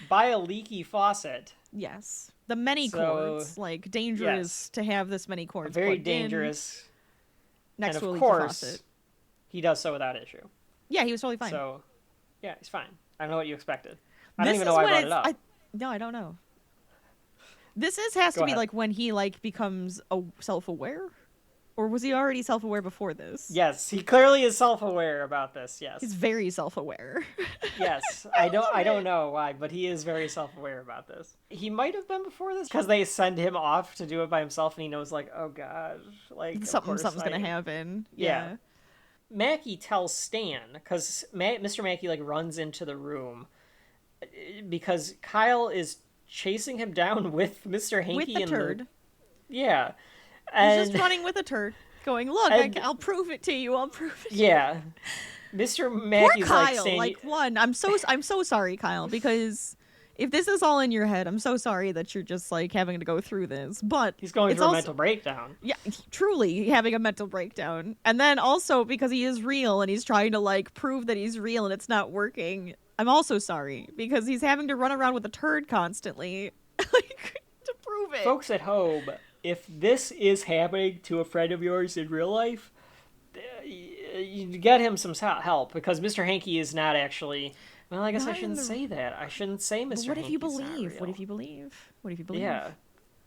Speaker 5: by a leaky faucet.
Speaker 6: Yes. The many
Speaker 5: So,
Speaker 6: cords. Like, dangerous to have this many cords
Speaker 5: Very
Speaker 6: plugged in
Speaker 5: dangerous.
Speaker 6: next
Speaker 5: And
Speaker 6: to a
Speaker 5: of
Speaker 6: leaky
Speaker 5: course,
Speaker 6: faucet.
Speaker 5: he does so without issue.
Speaker 6: Yeah, he was totally fine.
Speaker 5: So, yeah, he's fine. I don't know what you expected. I don't
Speaker 6: This
Speaker 5: even
Speaker 6: is
Speaker 5: know why I
Speaker 6: when
Speaker 5: brought it
Speaker 6: it's-
Speaker 5: up.
Speaker 6: No, I don't know. This has
Speaker 5: Go
Speaker 6: to be
Speaker 5: ahead.
Speaker 6: like when he like becomes self-aware, or was he already self-aware before this?
Speaker 5: Yes, he clearly is self-aware about this. Yes,
Speaker 6: He's very self-aware.
Speaker 5: yes. I don't know why, but he is very self-aware about this. He might have been before this because they send him off to do it by himself, and he knows like, oh god, like of
Speaker 6: Something's
Speaker 5: course
Speaker 6: gonna
Speaker 5: I-
Speaker 6: happen.
Speaker 5: Yeah.
Speaker 6: Yeah.
Speaker 5: Mackie tells Stan because Mr. Mackey like runs into the room because Kyle is chasing him down with Mr.
Speaker 6: with
Speaker 5: Hankey
Speaker 6: the
Speaker 5: and
Speaker 6: turd.
Speaker 5: Yeah.
Speaker 6: He's
Speaker 5: And
Speaker 6: just running with a turd, going, "Look,
Speaker 5: and-
Speaker 6: I'll prove it to you. I'll prove it." To you.
Speaker 5: yeah. Mr.
Speaker 6: Poor
Speaker 5: Mackey's like
Speaker 6: Kyle.
Speaker 5: saying,
Speaker 6: Like, one, I'm so sorry, Kyle, because if this is all in your head, I'm so sorry that you're just like having to go through this. But
Speaker 5: he's going
Speaker 6: it's
Speaker 5: through a
Speaker 6: also,
Speaker 5: mental breakdown.
Speaker 6: yeah, truly having a mental breakdown. And then also because he is real and he's trying to like prove that he's real and it's not working. I'm also sorry because he's having to run around with a turd constantly, like, to prove it.
Speaker 5: Folks at home, if this is happening to a friend of yours in real life, you get him some help, because Mr. Hankey is not actually. Well, I guess I
Speaker 6: Not in
Speaker 5: shouldn't
Speaker 6: the-
Speaker 5: say that. I shouldn't say Mr.
Speaker 6: What if you
Speaker 5: Hankey's not
Speaker 6: believe? What
Speaker 5: real.
Speaker 6: if you believe? What if you believe?
Speaker 5: Yeah,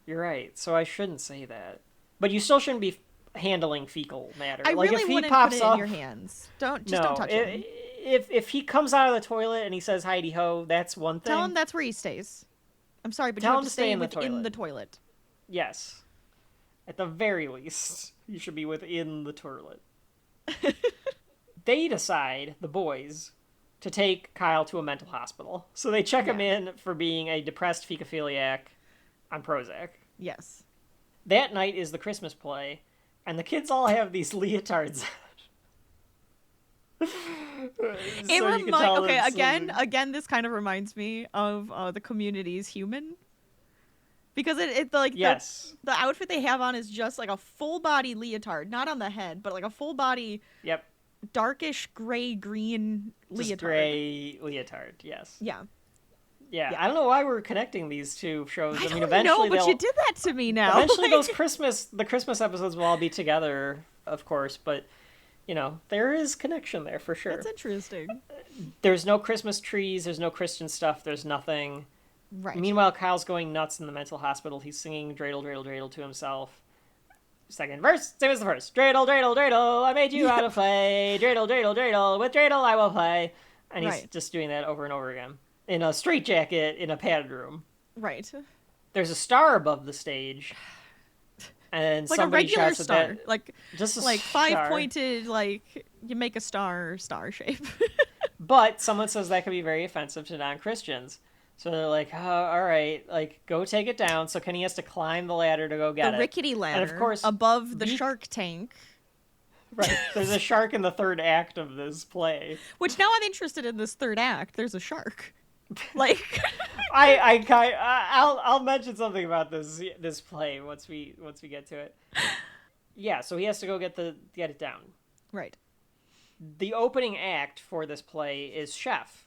Speaker 5: you're right. So I shouldn't say that. But you still shouldn't be handling fecal matter.
Speaker 6: I
Speaker 5: like
Speaker 6: really
Speaker 5: if he
Speaker 6: wouldn't
Speaker 5: pops
Speaker 6: put it
Speaker 5: up,
Speaker 6: in your hands. Don't touch
Speaker 5: i-
Speaker 6: him.
Speaker 5: If he comes out of the toilet and he says "Heidi ho," that's one thing.
Speaker 6: Tell him that's where he stays. I'm sorry, but
Speaker 5: Tell
Speaker 6: you
Speaker 5: him
Speaker 6: have
Speaker 5: to
Speaker 6: to
Speaker 5: stay
Speaker 6: stay
Speaker 5: in the
Speaker 6: within
Speaker 5: toilet.
Speaker 6: the toilet.
Speaker 5: Yes. At the very least, you should be within the toilet. They decide, the boys, to take Kyle to a mental hospital. So they check him in for being a depressed fecophiliac on Prozac.
Speaker 6: Yes.
Speaker 5: That night is the Christmas play, and the kids all have these leotards.
Speaker 6: Again, this kind of reminds me of the Community's Human. Because it like
Speaker 5: Yes.
Speaker 6: the outfit they have on is just like a full body leotard, not on the head, but like a full body
Speaker 5: Yep.
Speaker 6: darkish gray green
Speaker 5: Just
Speaker 6: leotard.
Speaker 5: gray leotard, yes.
Speaker 6: Yeah.
Speaker 5: Yeah.
Speaker 6: Yeah.
Speaker 5: I don't know why we're connecting these two shows.
Speaker 6: I
Speaker 5: mean,
Speaker 6: don't
Speaker 5: eventually
Speaker 6: know, but
Speaker 5: they'll...
Speaker 6: you did that to me now.
Speaker 5: Eventually,
Speaker 6: Like-
Speaker 5: the Christmas episodes will all be together, of course, but, you know, there is connection there for sure.
Speaker 6: That's interesting.
Speaker 5: There's no Christmas trees, there's no Christian stuff, there's nothing.
Speaker 6: Right.
Speaker 5: Meanwhile, Kyle's going nuts in the mental hospital. He's singing dreidel, dreidel, dreidel to himself. Second verse, same as the first. Dreidel, dreidel, dreidel, I made you out of clay. Dreidel, dreidel, dreidel, with dreidel I will play. And he's
Speaker 6: Right.
Speaker 5: just doing that over and over again. In a straitjacket in a padded room.
Speaker 6: Right.
Speaker 5: There's a star above the stage. And
Speaker 6: Like a
Speaker 5: somebody
Speaker 6: regular
Speaker 5: shouts at
Speaker 6: star.
Speaker 5: that,
Speaker 6: Like
Speaker 5: just a
Speaker 6: like
Speaker 5: star.
Speaker 6: 5-pointed, like you make a star shape.
Speaker 5: But someone says that could be very offensive to non-Christians. So they're like, oh, all right, like, go take it down. So Kenny has to climb the ladder to go get
Speaker 6: The
Speaker 5: it.
Speaker 6: rickety ladder
Speaker 5: And of course,
Speaker 6: above the shark tank.
Speaker 5: right, there's a shark in the third act of this play.
Speaker 6: Which now I'm interested in this third act. There's a shark. Like
Speaker 5: I'll mention something about this play once we get to it. Yeah, so he has to go get it down.
Speaker 6: Right.
Speaker 5: The opening act for this play is Chef,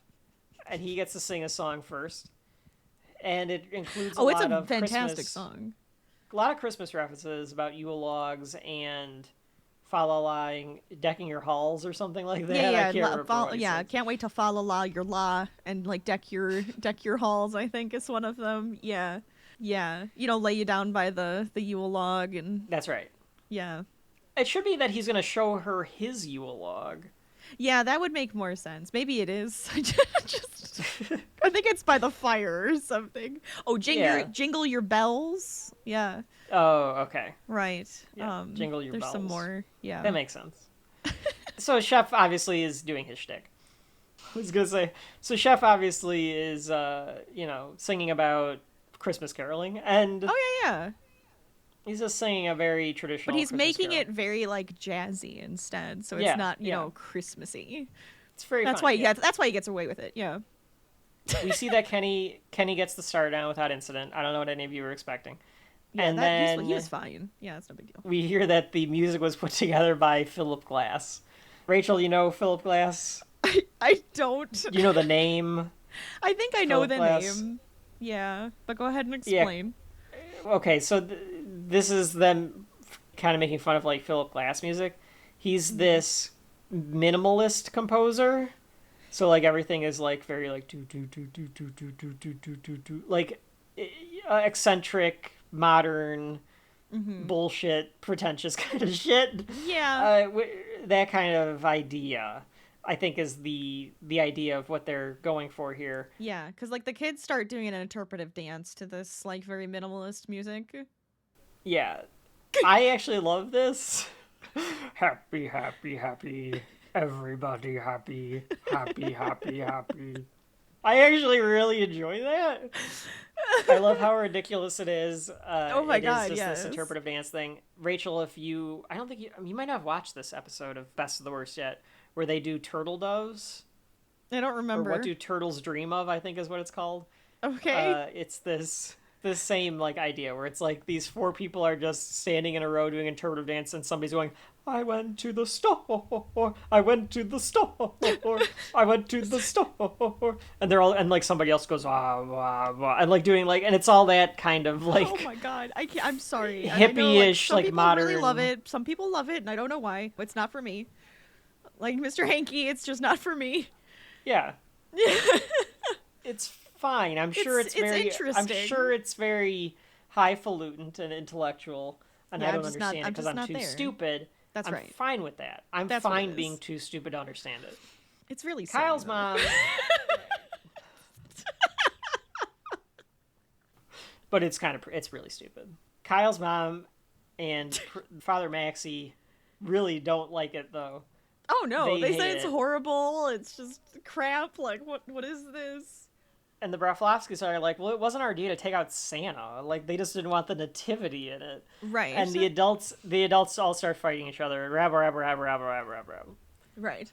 Speaker 5: and he gets to sing a song first, and it includes a lot of
Speaker 6: fantastic
Speaker 5: Christmas,
Speaker 6: song.
Speaker 5: a lot of Christmas references about Yule logs and fa-la-laing, decking your halls or something like that. I can't remember what he said.
Speaker 6: can't wait to fa-la-la your la and like deck your halls, I think is one of them. Yeah. Yeah. You know, lay you down by the Yule log and
Speaker 5: That's right.
Speaker 6: yeah.
Speaker 5: It should be that he's going to show her his Yule log.
Speaker 6: Yeah, that would make more sense. Maybe it is. I think it's by the fire or something. Oh, jingle your bells. Yeah.
Speaker 5: Oh, okay.
Speaker 6: Right.
Speaker 5: Yeah, jingle your
Speaker 6: there's
Speaker 5: bells.
Speaker 6: some more. Yeah.
Speaker 5: That makes sense. So Chef obviously is doing his shtick. I was going to say, so Chef obviously is, singing about Christmas caroling, and
Speaker 6: Oh yeah.
Speaker 5: he's just singing a very traditional
Speaker 6: But he's
Speaker 5: Christmas
Speaker 6: making
Speaker 5: carol.
Speaker 6: it very like jazzy instead, so it's
Speaker 5: Yeah,
Speaker 6: not,
Speaker 5: yeah.
Speaker 6: Christmassy.
Speaker 5: It's very
Speaker 6: That's
Speaker 5: fun,
Speaker 6: why
Speaker 5: yeah.
Speaker 6: that's why he gets away with it. Yeah.
Speaker 5: We see that Kenny gets the star down without incident. I don't know what any of you were expecting.
Speaker 6: Yeah,
Speaker 5: and
Speaker 6: he
Speaker 5: then
Speaker 6: was fine. Yeah, it's no big deal.
Speaker 5: we hear that the music was put together by Philip Glass. Rachel, you know Philip Glass?
Speaker 6: I don't.
Speaker 5: You know the name?
Speaker 6: I think I know
Speaker 5: Philip
Speaker 6: the
Speaker 5: Glass.
Speaker 6: name. Yeah, but go ahead and explain.
Speaker 5: Okay, so this is them kind of making fun of like Philip Glass music. He's this minimalist composer. So like everything is like very like do do do do do do do do do do do like eccentric, modern, bullshit, pretentious kind of shit.
Speaker 6: Yeah.
Speaker 5: That kind of idea, I think, is the idea of what they're going for here.
Speaker 6: Yeah, because like the kids start doing an interpretive dance to this like very minimalist music.
Speaker 5: Yeah, I actually love this. Happy, happy, happy. Everybody happy. Happy, happy, happy. I actually really enjoy that. I love how ridiculous it is.
Speaker 6: Oh my God,
Speaker 5: It is just this
Speaker 6: yes.
Speaker 5: interpretive dance thing. Rachel, I don't think you might not have watched this episode of Best of the Worst yet, where they do turtle doves.
Speaker 6: I don't
Speaker 5: Or
Speaker 6: remember.
Speaker 5: What Do Turtles Dream Of, I think is what it's called.
Speaker 6: Okay.
Speaker 5: It's this same like idea where it's like these four people are just standing in a row doing interpretive dance, and somebody's going, I went to the store, I went to the store, I went to the store, and they're all, and like somebody else goes, wah, wah, wah, and like doing like, and it's all that kind of like
Speaker 6: Oh my God, I can't. I'm sorry. And I know,
Speaker 5: hippie-ish,
Speaker 6: some
Speaker 5: like
Speaker 6: people
Speaker 5: modern.
Speaker 6: really love it. Some people love it, and I don't know why. It's not for me. Like Mr. Hankey, it's just not for me.
Speaker 5: Yeah. It's fine. I'm sure it's very
Speaker 6: interesting.
Speaker 5: I'm sure it's very highfalutin and intellectual, and
Speaker 6: Yeah,
Speaker 5: I
Speaker 6: I'm
Speaker 5: don't
Speaker 6: just
Speaker 5: understand
Speaker 6: not-
Speaker 5: it
Speaker 6: I'm
Speaker 5: because
Speaker 6: just
Speaker 5: I'm
Speaker 6: not
Speaker 5: too
Speaker 6: there.
Speaker 5: stupid.
Speaker 6: That's
Speaker 5: I'm
Speaker 6: right.
Speaker 5: fine with that. I'm
Speaker 6: That's what
Speaker 5: fine
Speaker 6: it
Speaker 5: being
Speaker 6: is.
Speaker 5: too stupid to understand it.
Speaker 6: It's really silly,
Speaker 5: Kyle's
Speaker 6: though.
Speaker 5: mom. But it's it's really stupid. Kyle's mom and Father Maxie really don't like it though.
Speaker 6: Oh no,
Speaker 5: They
Speaker 6: they
Speaker 5: hate
Speaker 6: say it's
Speaker 5: it.
Speaker 6: horrible. It's just crap. Like what is this?
Speaker 5: And the Braflovskis are like, well, it wasn't our idea to take out Santa. Like, they just didn't want the nativity in it.
Speaker 6: Right.
Speaker 5: And the adults all start fighting each other. Rabba, rabba, rabba, rabba, rabba, rabba, rabba.
Speaker 6: Right.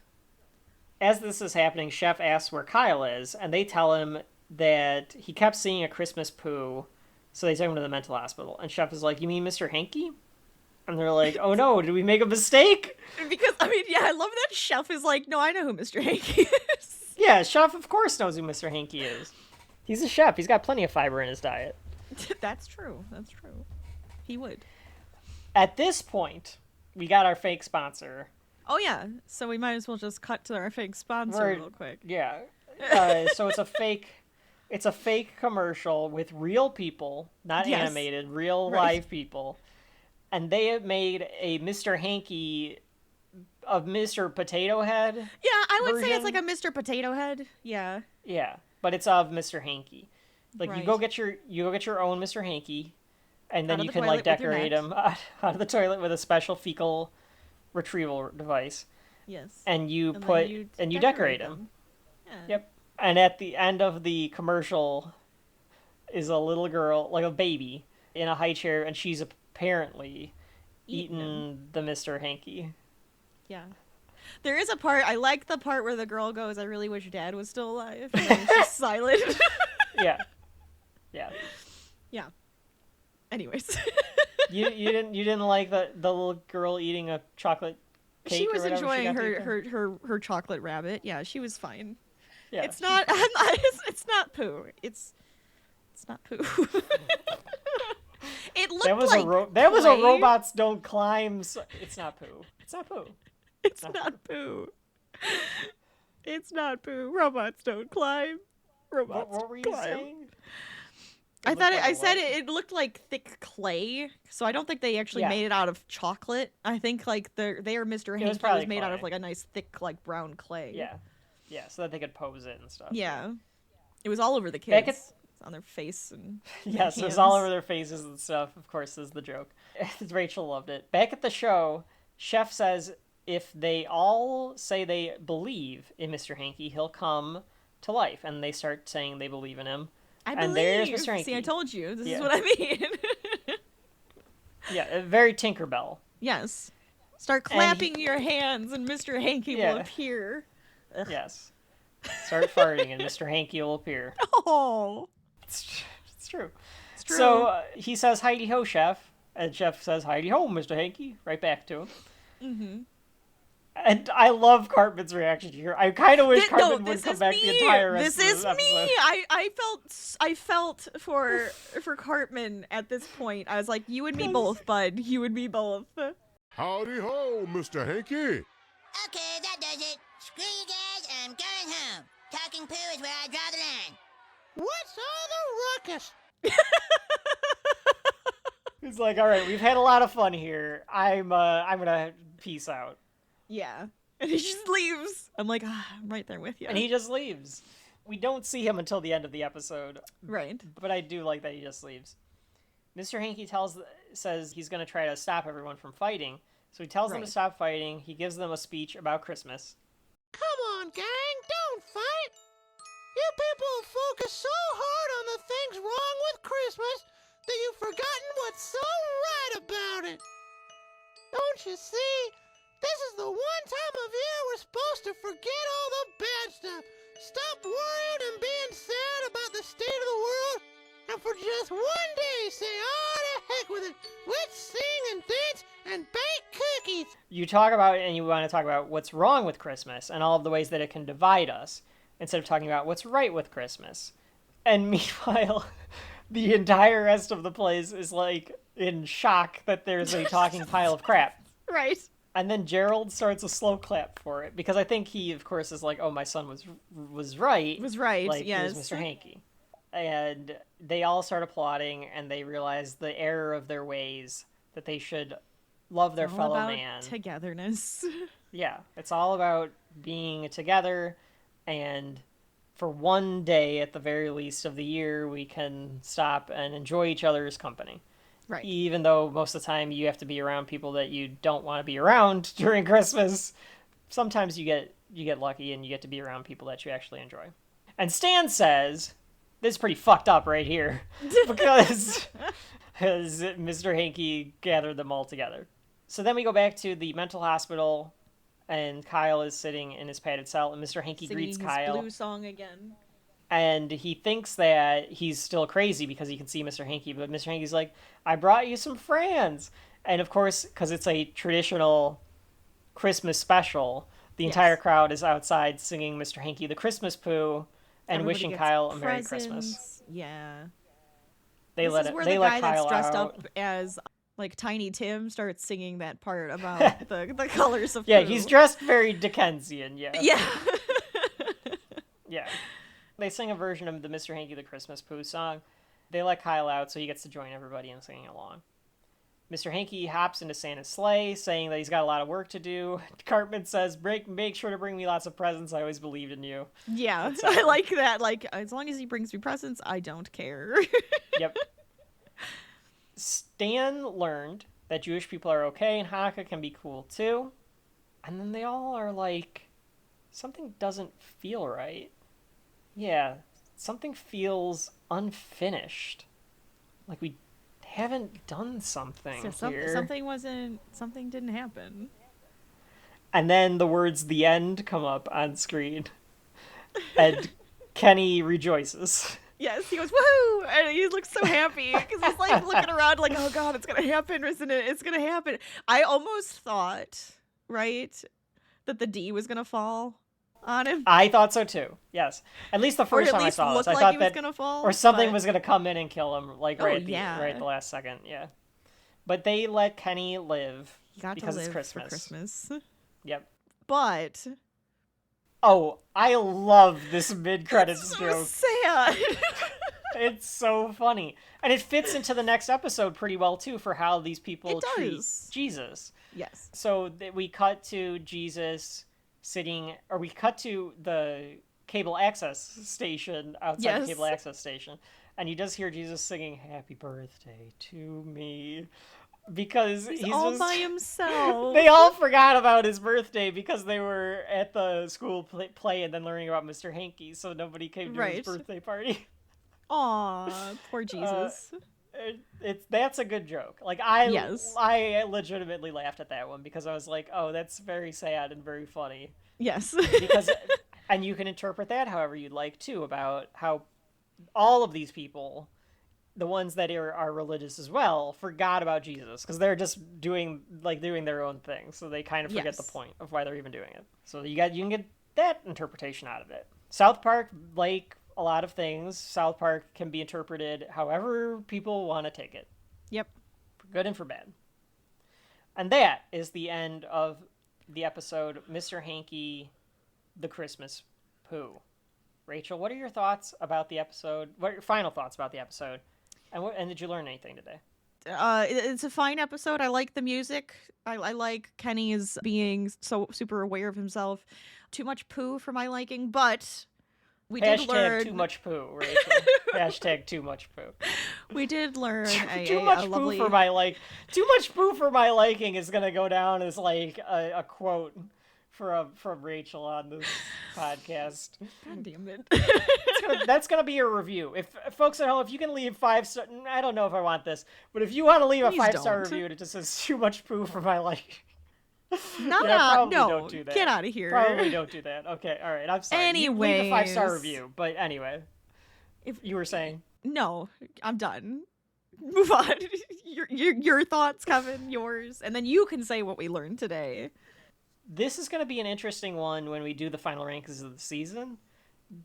Speaker 5: As this is happening, Chef asks where Kyle is, and they tell him that he kept seeing a Christmas poo, so they take him to the mental hospital. And Chef is like, you mean Mr. Hankey? And they're like, oh no, did we make a mistake?
Speaker 6: Because I mean, yeah, I love that Chef is like, no, I know who Mr. Hankey is.
Speaker 5: Yeah, Chef of course knows who Mr. Hankey is. He's a chef. He's got plenty of fiber in his diet.
Speaker 6: That's true. That's true. He would.
Speaker 5: At this point, we got our fake sponsor.
Speaker 6: Oh yeah. So we might as well just cut to our fake sponsor
Speaker 5: We're-
Speaker 6: real quick.
Speaker 5: Yeah. So it's a fake commercial with real people, not
Speaker 6: Yes.
Speaker 5: animated, real
Speaker 6: Right.
Speaker 5: live people. And they have made a Mr. Hankey of Mr. Potato Head.
Speaker 6: Yeah, I would say it's
Speaker 5: version.
Speaker 6: like a Mr. Potato Head. Yeah.
Speaker 5: Yeah, but it's of Mr. Hankey. Like
Speaker 6: Right.
Speaker 5: you go get your own Mr. Hankey, and then
Speaker 6: Out of
Speaker 5: you
Speaker 6: the
Speaker 5: can
Speaker 6: toilet
Speaker 5: like
Speaker 6: with your
Speaker 5: decorate
Speaker 6: net.
Speaker 5: him out of the toilet with a special fecal retrieval device,
Speaker 6: Yes.
Speaker 5: and you
Speaker 6: And then
Speaker 5: put
Speaker 6: you
Speaker 5: and you decorate him.
Speaker 6: them. Yeah.
Speaker 5: Yep. And at the end of the commercial is a little girl, like a baby, in a high chair, and she's apparently
Speaker 6: Eating
Speaker 5: eating the Mr. Hankey.
Speaker 6: Yeah. There is a part, I like the part where the girl goes, I really wish Dad was still alive. And then it's just silent.
Speaker 5: Yeah. Yeah.
Speaker 6: Yeah. Anyways.
Speaker 5: You didn't like the little girl eating a chocolate cake
Speaker 6: She
Speaker 5: or
Speaker 6: was
Speaker 5: whatever
Speaker 6: enjoying
Speaker 5: got to eat there?
Speaker 6: her chocolate rabbit. Yeah, she was fine.
Speaker 5: Yeah.
Speaker 6: It's not it's not poo. It's not poo. It looked
Speaker 5: That was
Speaker 6: like
Speaker 5: that was a
Speaker 6: clay.
Speaker 5: robots don't climb. It's not poo. It's not poo.
Speaker 6: It's not poo. It's not poo. Robots don't climb. Robots
Speaker 5: What were you
Speaker 6: climb.
Speaker 5: saying?
Speaker 6: I
Speaker 5: looked
Speaker 6: thought
Speaker 5: like
Speaker 6: I
Speaker 5: a
Speaker 6: said
Speaker 5: what?
Speaker 6: it looked like thick clay, so I don't think they actually
Speaker 5: Yeah.
Speaker 6: made it out of chocolate. I think like they or Mr.
Speaker 5: was
Speaker 6: Hankey
Speaker 5: probably
Speaker 6: was made out of
Speaker 5: clay.
Speaker 6: like a nice thick like brown clay.
Speaker 5: Yeah. Yeah, so that they could pose it and stuff.
Speaker 6: Yeah. It was all over the kids.
Speaker 5: Back at-
Speaker 6: It's on their face and
Speaker 5: Yes, it was
Speaker 6: hands.
Speaker 5: all over their faces and stuff, of course, is the joke. Rachel loved it. Back at the show, Chef says if they all say they believe in Mr. Hankey, he'll come to life. And they start saying they believe in him.
Speaker 6: I
Speaker 5: and
Speaker 6: believe.
Speaker 5: there's Mr. Hankey.
Speaker 6: See, I told you. This
Speaker 5: Yeah.
Speaker 6: is what I mean.
Speaker 5: Yeah, very Tinkerbell.
Speaker 6: Yes. Start clapping your hands and Mr. Hankey will
Speaker 5: Yeah.
Speaker 6: appear.
Speaker 5: Yes. Start farting and Mr. Hankey will appear.
Speaker 6: Oh.
Speaker 5: It's true.
Speaker 6: It's true.
Speaker 5: So he says, "Heidi ho, Chef," and Chef says, "Heidi ho, Mr. Hankey," right back to him.
Speaker 6: Mm-hmm.
Speaker 5: And I love Cartman's reaction here. I kind of wish Cartman would
Speaker 6: this
Speaker 5: come
Speaker 6: is
Speaker 5: back
Speaker 6: me.
Speaker 5: the entire rest
Speaker 6: This
Speaker 5: of
Speaker 6: is
Speaker 5: the
Speaker 6: me.
Speaker 5: episode.
Speaker 6: I felt for Cartman at this point. I was like, you and me both, bud. You and me both.
Speaker 9: Howdy ho, Mr. Hankey.
Speaker 2: Okay, that does it. Screw you guys, I'm going home. Talking poo is where I draw the line. What's all the ruckus?
Speaker 5: He's like, "All right, we've had a lot of fun here. I'm gonna peace out,"
Speaker 6: Yeah. And he just leaves. I'm like, I'm right there with you.
Speaker 5: and he just leaves. We don't see him until the end of the episode,
Speaker 6: Right.
Speaker 5: but I do like that he just leaves. Mr. Hankey says he's gonna try to stop everyone from fighting, so he tells them to
Speaker 6: Right.
Speaker 5: stop fighting. He gives them a speech about Christmas.
Speaker 2: Come on, gang, don't fight. You people focus so hard on the things wrong with Christmas that you've forgotten what's so right about it. Don't you see? This is the one time of year we're supposed to forget all the bad stuff. Stop worrying and being sad about the state of the world. And for just one day, say, oh, to heck with it. Let's sing and dance and bake cookies.
Speaker 5: You talk about, and you want to talk about what's wrong with Christmas and all of the ways that it can divide us, instead of talking about what's right with Christmas. And meanwhile, the entire rest of the place is like in shock that there's a talking pile of crap.
Speaker 6: Right.
Speaker 5: And then Gerald starts a slow clap for it, because I think he, of course, is like, oh, my son was right.
Speaker 6: Was right,
Speaker 5: like,
Speaker 6: yes.
Speaker 5: It was Mr. Hankey. And they all start applauding, and they realize the error of their ways, that they should love their fellow
Speaker 6: about
Speaker 5: man.
Speaker 6: Togetherness.
Speaker 5: Yeah, it's all about being together, and for one day at the very least of the year, we can stop and enjoy each other's company.
Speaker 6: Right.
Speaker 5: Even though most of the time you have to be around people that you don't want to be around during Christmas, sometimes you get lucky and you get to be around people that you actually enjoy. And Stan says, this is pretty fucked up right here, because Mr. Hankey gathered them all together. So then we go back to the mental hospital, and Kyle is sitting in his padded cell, and Mr. Hankey
Speaker 6: Singing
Speaker 5: greets
Speaker 6: his
Speaker 5: Kyle.
Speaker 6: blue song again.
Speaker 5: And he thinks that he's still crazy because he can see Mr. Hankey, but Mr. Hankey's like, I brought you some friends. And of course, because it's a traditional Christmas special, the entire crowd is outside singing Mr. Hankey the Christmas Poo and
Speaker 6: Everybody
Speaker 5: wishing
Speaker 6: gets
Speaker 5: Kyle a Merry
Speaker 6: presents.
Speaker 5: Christmas.
Speaker 6: Yeah.
Speaker 5: They
Speaker 6: This
Speaker 5: let
Speaker 6: is
Speaker 5: it.
Speaker 6: where
Speaker 5: They
Speaker 6: the
Speaker 5: let
Speaker 6: guy
Speaker 5: Kyle
Speaker 6: that's dressed
Speaker 5: out.
Speaker 6: up as like Tiny Tim starts singing that part about the colors of
Speaker 5: Yeah,
Speaker 6: poo.
Speaker 5: he's dressed very Dickensian. Yeah.
Speaker 6: Yeah.
Speaker 5: Yeah. They sing a version of the Mr. Hankey the Christmas Poo song. They let Kyle out so he gets to join everybody in singing along. Mr. Hankey hops into Santa's sleigh, saying that he's got a lot of work to do. Cartman says, make sure to bring me lots of presents. I always believed in you.
Speaker 6: Yeah, I like that. Like, as long as he brings me presents, I don't care.
Speaker 5: Yep. Stan learned that Jewish people are okay and Hanukkah can be cool too. And then they all are like, something doesn't feel right. Yeah, something feels unfinished. Like we haven't done something here.
Speaker 6: Something didn't happen.
Speaker 5: And then the words "the end" come up on screen, and Kenny rejoices.
Speaker 6: Yes, he goes, woohoo! And he looks so happy because he's like looking around like, oh God, it's going to happen, isn't it? It's going to happen. I almost thought, right, that the D was going to fall on him.
Speaker 5: I thought so too. Yes, at least the first time I saw this, I
Speaker 6: like
Speaker 5: thought
Speaker 6: he was
Speaker 5: that
Speaker 6: gonna fall,
Speaker 5: or something
Speaker 6: but-
Speaker 5: was gonna come in and kill him, like right
Speaker 6: yeah.
Speaker 5: at the last second. Yeah, but they let Kenny live
Speaker 6: He got
Speaker 5: because
Speaker 6: to live
Speaker 5: it's Christmas.
Speaker 6: for Christmas.
Speaker 5: Yep.
Speaker 6: But
Speaker 5: Oh, I love this mid-credits
Speaker 6: so
Speaker 5: joke.
Speaker 6: sad.
Speaker 5: It's so funny, and it fits into the next episode pretty well too for how these people
Speaker 6: It
Speaker 5: treat
Speaker 6: does.
Speaker 5: Jesus.
Speaker 6: Yes.
Speaker 5: So we cut to Jesus sitting, or we cut to the cable access station outside the
Speaker 6: Yes.
Speaker 5: cable access station, and you just hear Jesus singing "Happy Birthday to Me," because
Speaker 6: He's
Speaker 5: he's
Speaker 6: all
Speaker 5: just,
Speaker 6: by himself.
Speaker 5: They all forgot about his birthday because they were at the school play and then learning about Mr. Hankey, so nobody came to his
Speaker 6: Right.
Speaker 5: birthday party.
Speaker 6: Aw, poor Jesus.
Speaker 5: That's a good joke. Like I legitimately laughed at that one because I was like, oh, that's very sad and very funny.
Speaker 6: Yes.
Speaker 5: Because and you can interpret that however you'd like too, about how all of these people, the ones that are religious as well, forgot about Jesus because they're just doing their own thing, so they kind of forget the point of why they're even doing it. So you can get that interpretation out of it. South Park, like a lot of things, South Park can be interpreted however people want to take it.
Speaker 6: Yep.
Speaker 5: For good and for bad. And that is the end of the episode, Mr. Hankey the Christmas Poo. Rachel, what are your thoughts about the episode? What are your final thoughts about the episode? And did you learn anything today?
Speaker 6: It's a fine episode. I like the music. I like Kenny is being so super aware of himself. Too much poo for my liking, but we did learn
Speaker 5: too much poo, Rachel. Hashtag too much poo.
Speaker 6: We did learn
Speaker 5: Too much poo for my liking is gonna go down as like a quote from Rachel on this podcast.
Speaker 6: God damn it.
Speaker 5: That's gonna be your review. If folks at home, if you can leave 5 star, I don't know if I want this, but if you want to leave a
Speaker 6: Please
Speaker 5: 5-star
Speaker 6: don't.
Speaker 5: review and it just says too much poo for my life,
Speaker 6: No,
Speaker 5: probably
Speaker 6: no,
Speaker 5: don't do that.
Speaker 6: get out of here.
Speaker 5: Probably don't do that. Okay, all right. I'm sorry. You leave a 5-star
Speaker 6: Anyways.
Speaker 5: review, but anyway, if you were saying,
Speaker 6: No, I'm done. Move on. Your thoughts, Kevin, yours, and then you can say what we learned today.
Speaker 5: this is going to be an interesting one when we do the final rankings of the season,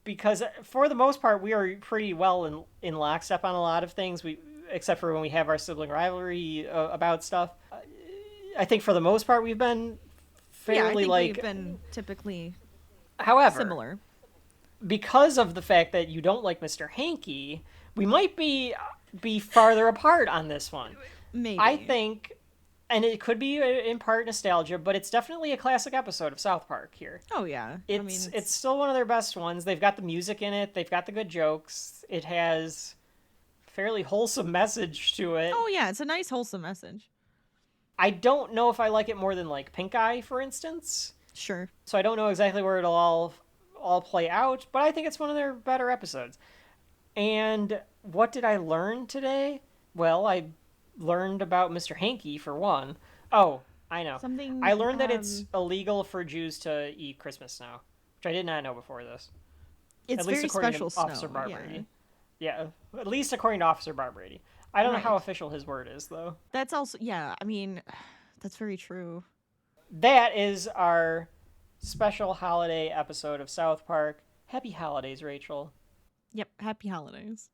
Speaker 5: because for the most part we are pretty well in lockstep on a lot of things. Except for when we have our sibling rivalry about stuff. I think for the most part we've been fairly
Speaker 6: we've been typically
Speaker 5: however,
Speaker 6: similar.
Speaker 5: Because of the fact that you don't like Mr. Hankey, we might be farther apart on this one.
Speaker 6: Maybe.
Speaker 5: I think, and it could be in part nostalgia, but it's definitely a classic episode of South Park here.
Speaker 6: Oh yeah.
Speaker 5: It's still one of their best ones. They've got the music in it. They've got the good jokes. It has fairly wholesome message to it.
Speaker 6: Oh yeah, it's a nice wholesome message.
Speaker 5: I don't know if I like it more than like Pink Eye, for instance.
Speaker 6: Sure.
Speaker 5: So I don't know exactly where it'll all play out, but I think it's one of their better episodes. And what did I learn today? Well, I learned about Mr. Hankey for one. Oh, I know. I learned that it's illegal for Jews to eat Christmas snow, which I did not know before this.
Speaker 6: It's
Speaker 5: at least
Speaker 6: very
Speaker 5: according
Speaker 6: special
Speaker 5: to Officer
Speaker 6: snow.
Speaker 5: Barbrady. Yeah, at least according to Officer Barbrady. I don't know how official his word is, though.
Speaker 6: That's also I mean, that's very true.
Speaker 5: That is our special holiday episode of South Park. Happy holidays, Rachel.
Speaker 6: Yep. Happy holidays.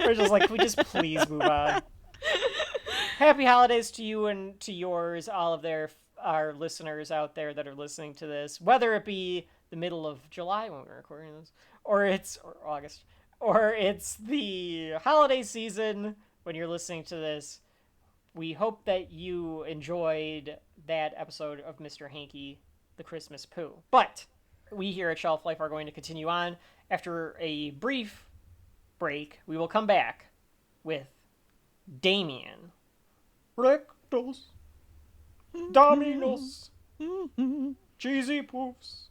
Speaker 5: Rachel's like, can we just please move on? Happy holidays to you and to yours, all of our listeners out there that are listening to this, whether it be the middle of July when we're recording this, or August, or it's the holiday season when you're listening to this. We hope that you enjoyed that episode of Mr. Hankey the Christmas Poo. But we here at Shelf Life are going to continue on. After a brief break, we will come back with Damien. Rectos. Dominos. Cheesy poofs.